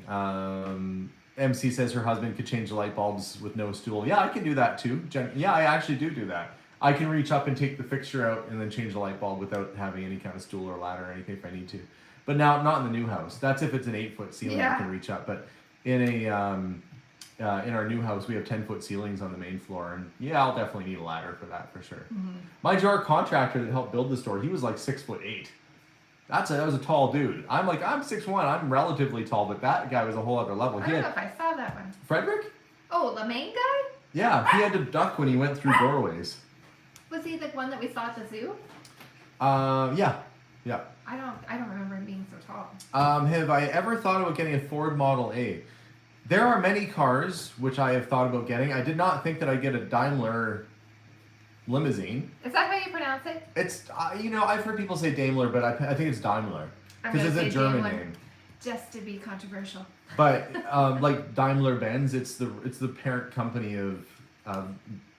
MC says her husband could change the light bulbs with no stool. Yeah, I can do that too. Yeah, I actually do that. I can reach up and take the fixture out and then change the light bulb without having any kind of stool or ladder or anything if I need to. But now, not in the new house. That's if it's an 8-foot ceiling I can reach up. But in in our new house, we have 10-foot ceilings on the main floor, and yeah, I'll definitely need a ladder for that for sure. Mm-hmm. Mind you, our contractor that helped build the store, he was like 6'8". That was a tall dude. I'm 6'1". I'm relatively tall, but that guy was a whole other level. I don't know if I saw that one. Frederick? Oh, the main guy? Yeah, he had to duck when he went through doorways. Was he the one that we saw at the zoo? Yeah. Yeah. I don't remember him being so tall. Have I ever thought about getting a Ford Model A? There are many cars which I have thought about getting. I did not think that I'd get a Daimler limousine. Is that how you pronounce it? It's I've heard people say Daimler, but I think it's Daimler I'm because gonna it's a say German Daimler. name. Just to be controversial. But like Daimler Benz, it's the parent company of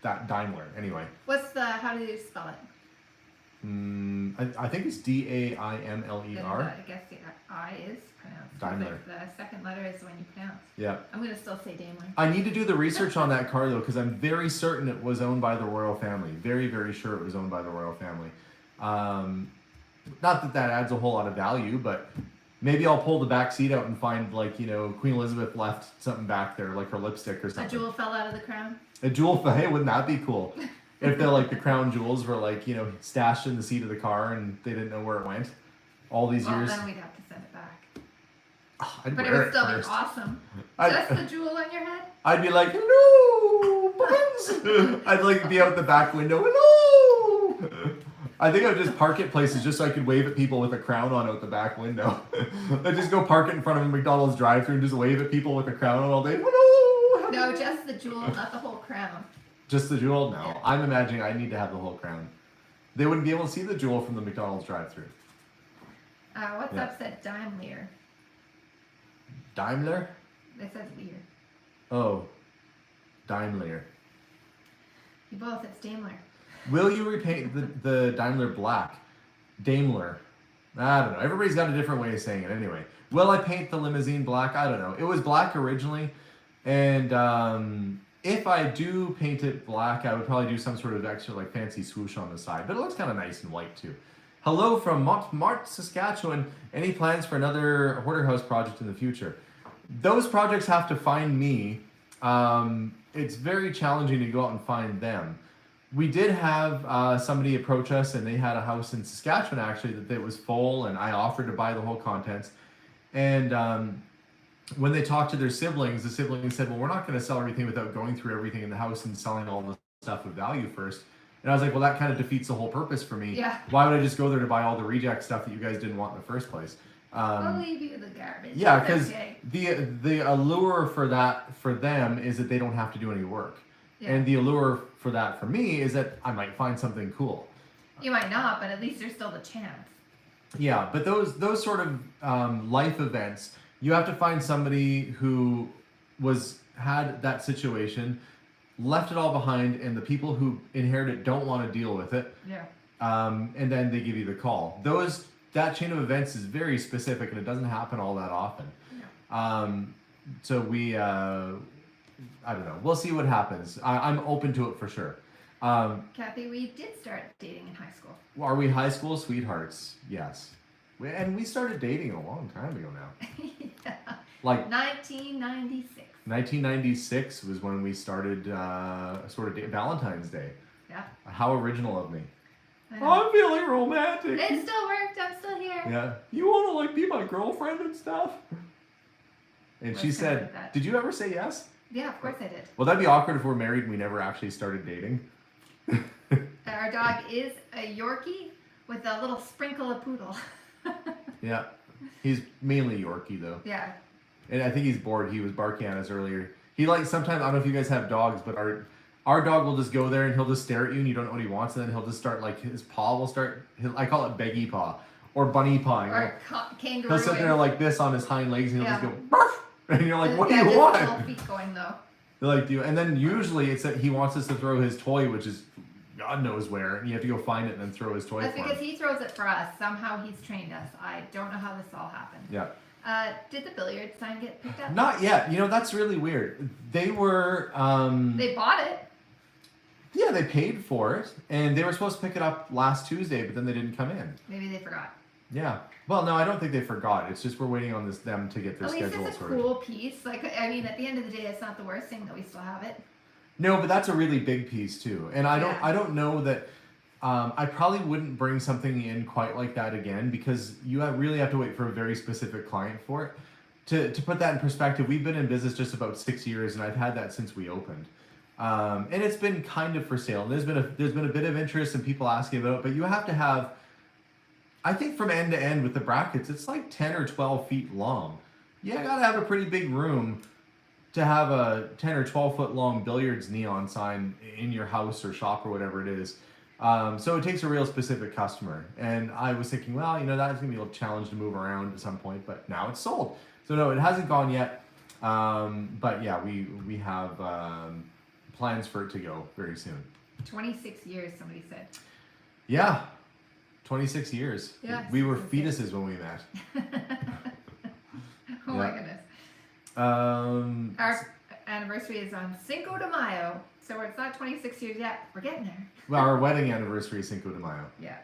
that Daimler. Anyway, How do you spell it? I think it's Daimler. I guess the I is pronounced. Daimler. The second letter is the one you pronounce. Yeah. I'm gonna still say Daimler. I need to do the research on that car though, because I'm very certain it was owned by the royal family. Very, very sure it was owned by the royal family. Not that adds a whole lot of value, but maybe I'll pull the back seat out and find Queen Elizabeth left something back there, like her lipstick or A something. jewel fell out of the crown. A jewel, hey, wouldn't that be cool? If the crown jewels were stashed in the seat of the car and they didn't know where it went all these years. Then we'd have to send it back. I'd But it wear would still first. be awesome. I'd- Just the jewel on your head? I'd be like, hello, buttons. I'd be out the back window, hello. I think I would just park at places just so I could wave at people with a crown on out the back window. I'd just go park it in front of a McDonald's drive-thru and just wave at people with a crown on all day. Hello. No, just the jewel, not the whole crown. Just the jewel? No. Yeah. I'm imagining I need to have the whole crown. They wouldn't be able to see the jewel from the McDonald's drive-thru. What's Yeah. up said Daimler? Daimler? It says Lear. Oh. Daimler. You both, it's Daimler. Will you repaint the Daimler black? Daimler. I don't know. Everybody's got a different way of saying it anyway. Will I paint the limousine black? I don't know. It was black originally. And if I do paint it black, I would probably do some sort of extra fancy swoosh on the side. But it looks kind of nice and white too. Hello from Montmart, Saskatchewan. Any plans for another hoarder house project in the future? Those projects have to find me. It's very challenging to go out and find them. We did have somebody approach us, and they had a house in Saskatchewan actually that was full, and I offered to buy the whole contents. And when they talked to their siblings, the siblings said, well, we're not going to sell everything without going through everything in the house and selling all the stuff of value first. And I was like, well, that kind of defeats the whole purpose for me. Yeah. Why would I just go there to buy all the reject stuff that you guys didn't want in the first place? I'll leave you the garbage. Yeah, It's because okay. the allure for them is that they don't have to do any work. Yeah. And the allure for that for me is that I might find something cool. You might not, but at least there's still the chance. Yeah, but those sort of life events, you have to find somebody who had that situation, left it all behind, and the people who inherit it don't want to deal with it. Yeah. And then they give you the call. That chain of events is very specific, and it doesn't happen all that often. Yeah. So we, I don't know. We'll see what happens. I'm open to it for sure. Kathy, we did start dating in high school. Are we high school sweethearts? Yes. And we started dating a long time ago now. Yeah. Like 1996. 1996 was when we started Valentine's Day. Yeah. How original of me. I know. I'm feeling romantic. It still worked. I'm still here. Yeah. You want to be my girlfriend and stuff? And she Let's go with said, that. did you ever say yes? Yeah, of course I did. Well, that'd be awkward if we're married and we never actually started dating. Our dog is a Yorkie with a little sprinkle of poodle. Yeah. He's mainly Yorkie though. Yeah. And I think he's bored. He was barking at us earlier. He sometimes, I don't know if you guys have dogs, but our dog will just go there and he'll just stare at you and you don't know what he wants, and then he'll just start his paw will start, I call it beggy paw or bunny pawing. Or kangaroo. He'll sit there like this on his hind legs and he'll Yeah. just go, "Barf!" And you're like, what do Yeah, you just want? little feet going though. And then usually it's that he wants us to throw his toy, which is God knows where, and you have to go find it and then throw his toy That's for because him. he throws it for us. Somehow he's trained us. I don't know how this all happened. Yeah. Did the billiard sign get picked up? Not yet. That's really weird. They were, They bought it. yeah, they paid for it, and they were supposed to pick it up last Tuesday, but then they didn't come in. Maybe they forgot. Yeah. Well, no, I don't think they forgot. It's just we're waiting on them to get their At least schedule it's a sorted. cool piece. At the end of the day, it's not the worst thing that we still have it. No, but that's a really big piece too. And I Yeah. don't know that I probably wouldn't bring something in quite like that again, because you really have to wait for a very specific client for it. To put that in perspective, we've been in business just about 6 years, and I've had that since we opened. And it's been kind of for sale. There's been a bit of interest and people asking about it, but you have to have I think from end to end with the brackets, it's like 10 or 12 feet long. You gotta have a pretty big room to have a 10 or 12 foot long billiards neon sign in your house or shop or whatever it is. So it takes a real specific customer. And I was thinking, well, that's gonna be a little challenge to move around at some point, but now it's sold. So no, it hasn't gone yet. But yeah, we have plans for it to go very soon. 26 years, somebody said. Yeah, 26 years. Yeah, We were it's insane. fetuses when we met. Oh my goodness. Our anniversary is on Cinco de Mayo, so it's not 26 years yet. We're getting there. Well, our wedding anniversary is Cinco de Mayo. Yeah.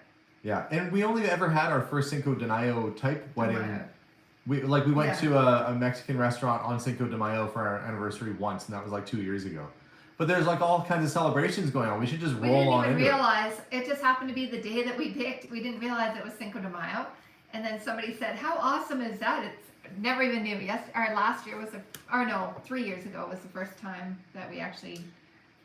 Yeah, and we only ever had our first Cinco de Mayo type wedding. Mayo. We went Yeah. to a Mexican restaurant on Cinco de Mayo for our anniversary once, and that was like 2 years ago. But there's like all kinds of celebrations going on. We should just We roll didn't on even into it. realize it just happened to be the day that we picked. We didn't realize it was Cinco de Mayo, and then somebody said, "How awesome is that?" It's never even knew. Yes, our last year was 3 years ago was the first time that we actually.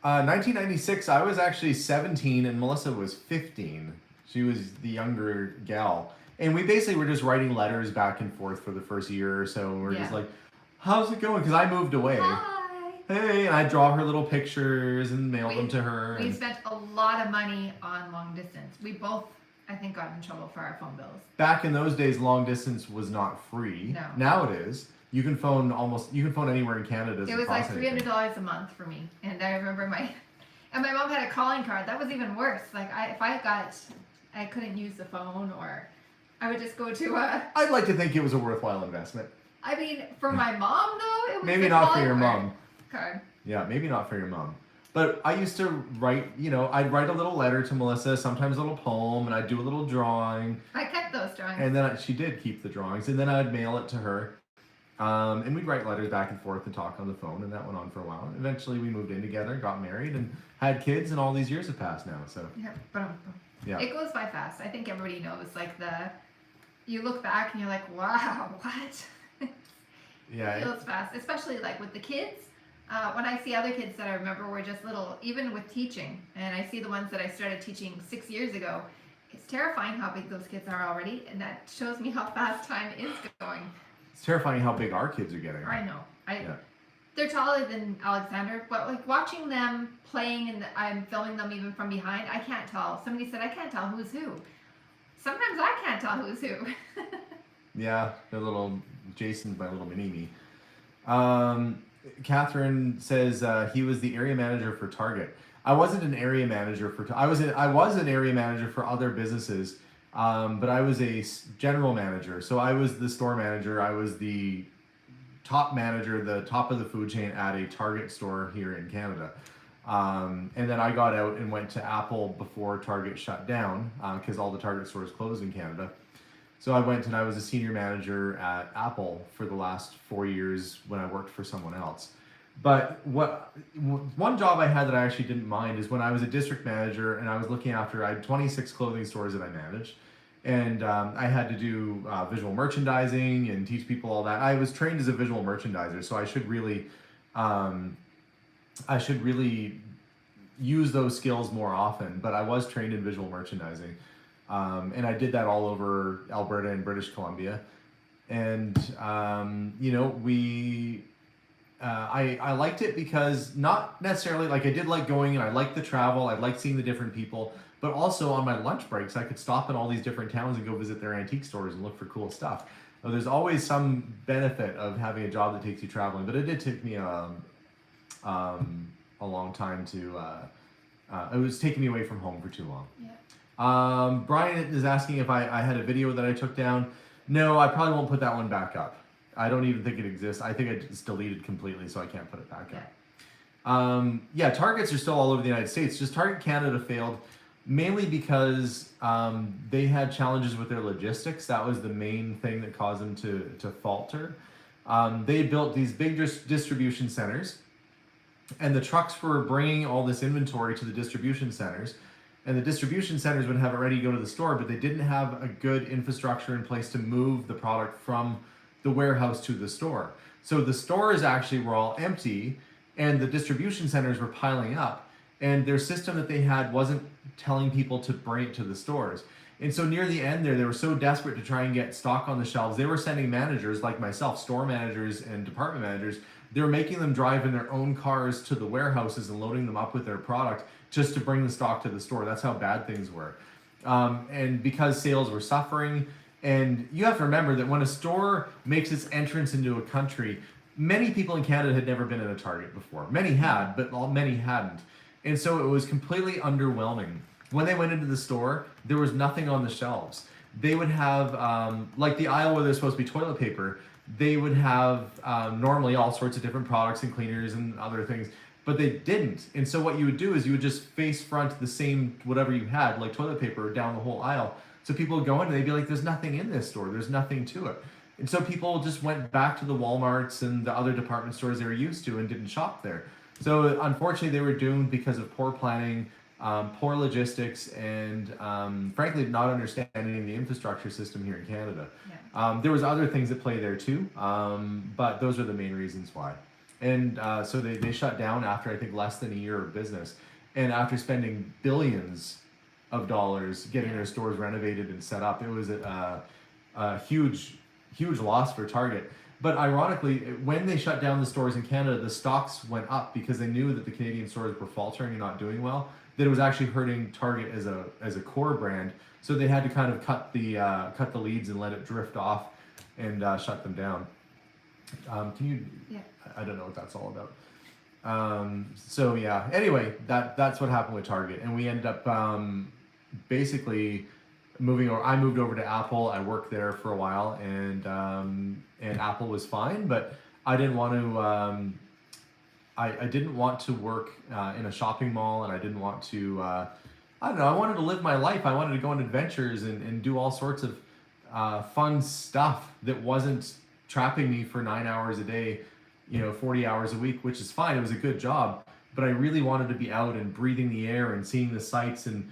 1996, I was actually 17 and Melissa was 15. She was the younger gal. And we basically were just writing letters back and forth for the first year or so. And we're just Yeah. like, how's it going? Because I moved away. Hi. Hey, and I draw her little pictures and mail them to her. We And spent a lot of money on long distance. We both, I think, got in trouble for our phone bills. back in those days, long distance was not free. No. Now it is. You can phone anywhere in Canada. It was like $300 a month for me, and I remember my mom had a calling card. That was even worse. Like I couldn't use the phone, or I would just go to a. I'd like to think it was a worthwhile investment. I mean, for my mom though, it was Maybe the not for calling your card. mom. Card. Yeah, maybe not for your mom. But I used to write, I'd write a little letter to Melissa, sometimes a little poem, and I'd do a little drawing. I kept those drawings. And then she did keep the drawings, and then I'd mail it to her. And we'd write letters back and forth and talk on the phone, and that went on for a while. Eventually, we moved in together, got married, and had kids, and all these years have passed now. So Yeah, boom, boom. yeah, It goes by fast. I think everybody knows. You look back and you're like, wow, what? yeah. It goes fast, especially like with the kids. When I see other kids that I remember were just little, even with teaching, and I see the ones that I started teaching 6 years ago, it's terrifying how big those kids are already, and that shows me how fast time is going. It's terrifying how big our kids are getting. I know. Yeah. They're taller than Alexander, but like watching them playing and I'm filming them even from behind, I can't tell. Somebody said I can't tell who's who. Sometimes I can't tell who's who. Yeah, Jason's my little mini-me. Catherine says he was the area manager for Target. I wasn't an area manager for. I was an area manager for other businesses, but I was a general manager. So I was the store manager. I was the top manager, the top of the food chain at a Target store here in Canada. And then I got out and went to Apple before Target shut down because all the Target stores closed in Canada. So I went and I was a senior manager at Apple for the last 4 years when I worked for someone else. But one job I had that I actually didn't mind is when I was a district manager and I was looking after, I had 26 clothing stores that I managed. And I had to do visual merchandising and teach people all that. I was trained as a visual merchandiser, so I should really use those skills more often. But I was trained in visual merchandising. And I did that all over Alberta and British Columbia. And, I liked it because not necessarily, like I did like going and I liked the travel, I liked seeing the different people, but also on my lunch breaks, I could stop in all these different towns and go visit their antique stores and look for cool stuff. So there's always some benefit of having a job that takes you traveling, but it did take me a long time to, it was taking me away from home for too long. Yeah. Brian is asking if I had a video that I took down. No, I probably won't put that one back up. I don't even think it exists. I think it's deleted completely, so I can't put it back up. Targets are still all over the United States. Just Target Canada failed mainly because they had challenges with their logistics. That was the main thing that caused them to falter. They built these big distribution centers, and the trucks were bringing all this inventory to the distribution centers. And the distribution centers would have it ready to go to the store, but they didn't have a good infrastructure in place to move the product from the warehouse to the store. So the stores actually were all empty and the distribution centers were piling up, and their system that they had wasn't telling people to bring it to the stores. And so near the end there, they were so desperate to try and get stock on the shelves, they were sending managers like myself, store managers and department managers, they were making them drive in their own cars to the warehouses and loading them up with their product just to bring the stock to the store. That's how bad things were. And because sales were suffering, and you have to remember that when a store makes its entrance into a country, many people in Canada had never been in a Target before. Many had, but many hadn't. And so it was completely underwhelming. When they went into the store, there was nothing on the shelves. They would have, like the aisle where there's supposed to be toilet paper, they would have normally all sorts of different products and cleaners and other things, but they didn't. And so what you would do is you would just face front the same whatever you had, like toilet paper, down the whole aisle. So people would go in and they'd be like, there's nothing in this store, there's nothing to it. And so people just went back to the Walmarts and the other department stores they were used to and didn't shop there. So unfortunately they were doomed because of poor planning, poor logistics, and frankly not understanding the infrastructure system here in Canada. Yeah. There was other things at play there too, but those are the main reasons why. And so they shut down after I think less than a year of business, and after spending billions of dollars getting their stores renovated and set up, it was a huge loss for Target. But ironically, when they shut down the stores in Canada, the stocks went up because they knew that the Canadian stores were faltering and not doing well. That it was actually hurting Target as a core brand, so they had to kind of cut the leads and let it drift off, and shut them down. Can you? Yeah. I don't know what that's all about. So yeah. Anyway, that's what happened with Target, and we ended up basically moving over. I moved over to Apple. I worked there for a while, and Apple was fine, but I didn't want to. I didn't want to work in a shopping mall, and I didn't want to, I don't know, I wanted to live my life. I wanted to go on adventures and do all sorts of fun stuff that wasn't trapping me for 9 hours a day, 40 hours a week, which is fine. It was a good job, but I really wanted to be out and breathing the air and seeing the sights and,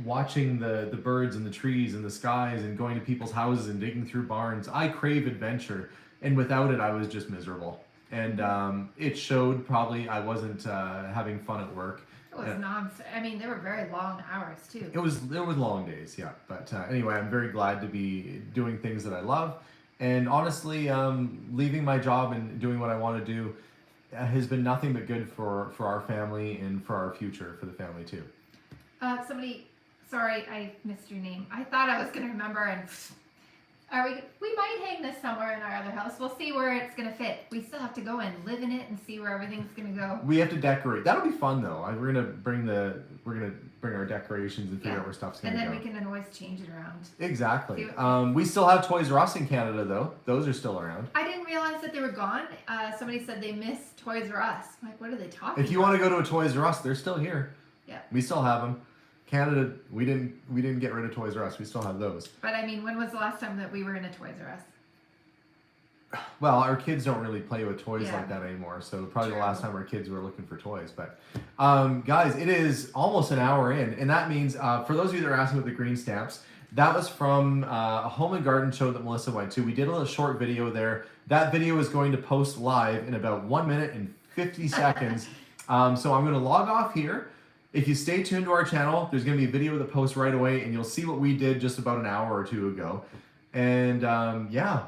watching the birds and the trees and the skies and going to people's houses and digging through barns. I crave adventure, and without it, I was just miserable. And it showed. Probably I wasn't having fun at work. It was I mean, they were very long hours too. It was long days, yeah. But anyway, I'm very glad to be doing things that I love. And honestly, leaving my job and doing what I want to do has been nothing but good for our family and for our future, for the family too. Sorry, I missed your name. I thought I was going to remember, and we might hang this somewhere in our other house. We'll see where it's going to fit. We still have to go and live in it and see where everything's going to go. We have to decorate. That'll be fun though. We're gonna bring our decorations and figure out where stuff's going to go. And then we can always change it around. Exactly. We still have Toys R Us in Canada though. Those are still around. I didn't realize that they were gone. Somebody said they missed Toys R Us. I'm like, what are they talking about? If you want to go to a Toys R Us, they're still here. Yeah. We still have them. Canada, we didn't get rid of Toys R Us. We still have those. But I mean, when was the last time that we were in a Toys R Us? Well, our kids don't really play with toys like that anymore. So probably the last time our kids were looking for toys. But guys, it is almost an hour in, and that means for those of you that are asking about the green stamps, that was from a home and garden show that Melissa went to. We did a little short video there. That video is going to post live in about 1 minute and 50 seconds. So I'm going to log off here. If you stay tuned to our channel, there's going to be a video that posts right away, and you'll see what we did just about an hour or two ago. And yeah,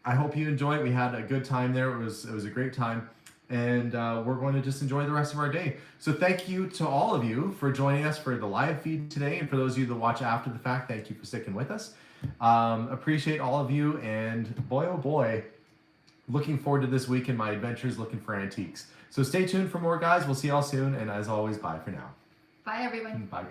I hope you enjoy it. We had a good time there. It was a great time, and we're going to just enjoy the rest of our day. So thank you to all of you for joining us for the live feed today, and for those of you that watch after the fact, thank you for sticking with us. Appreciate all of you, and boy oh boy, looking forward to this week in my adventures looking for antiques. So stay tuned for more, guys. We'll see y'all soon, and as always, bye for now. Bye, everyone. Bye, guys.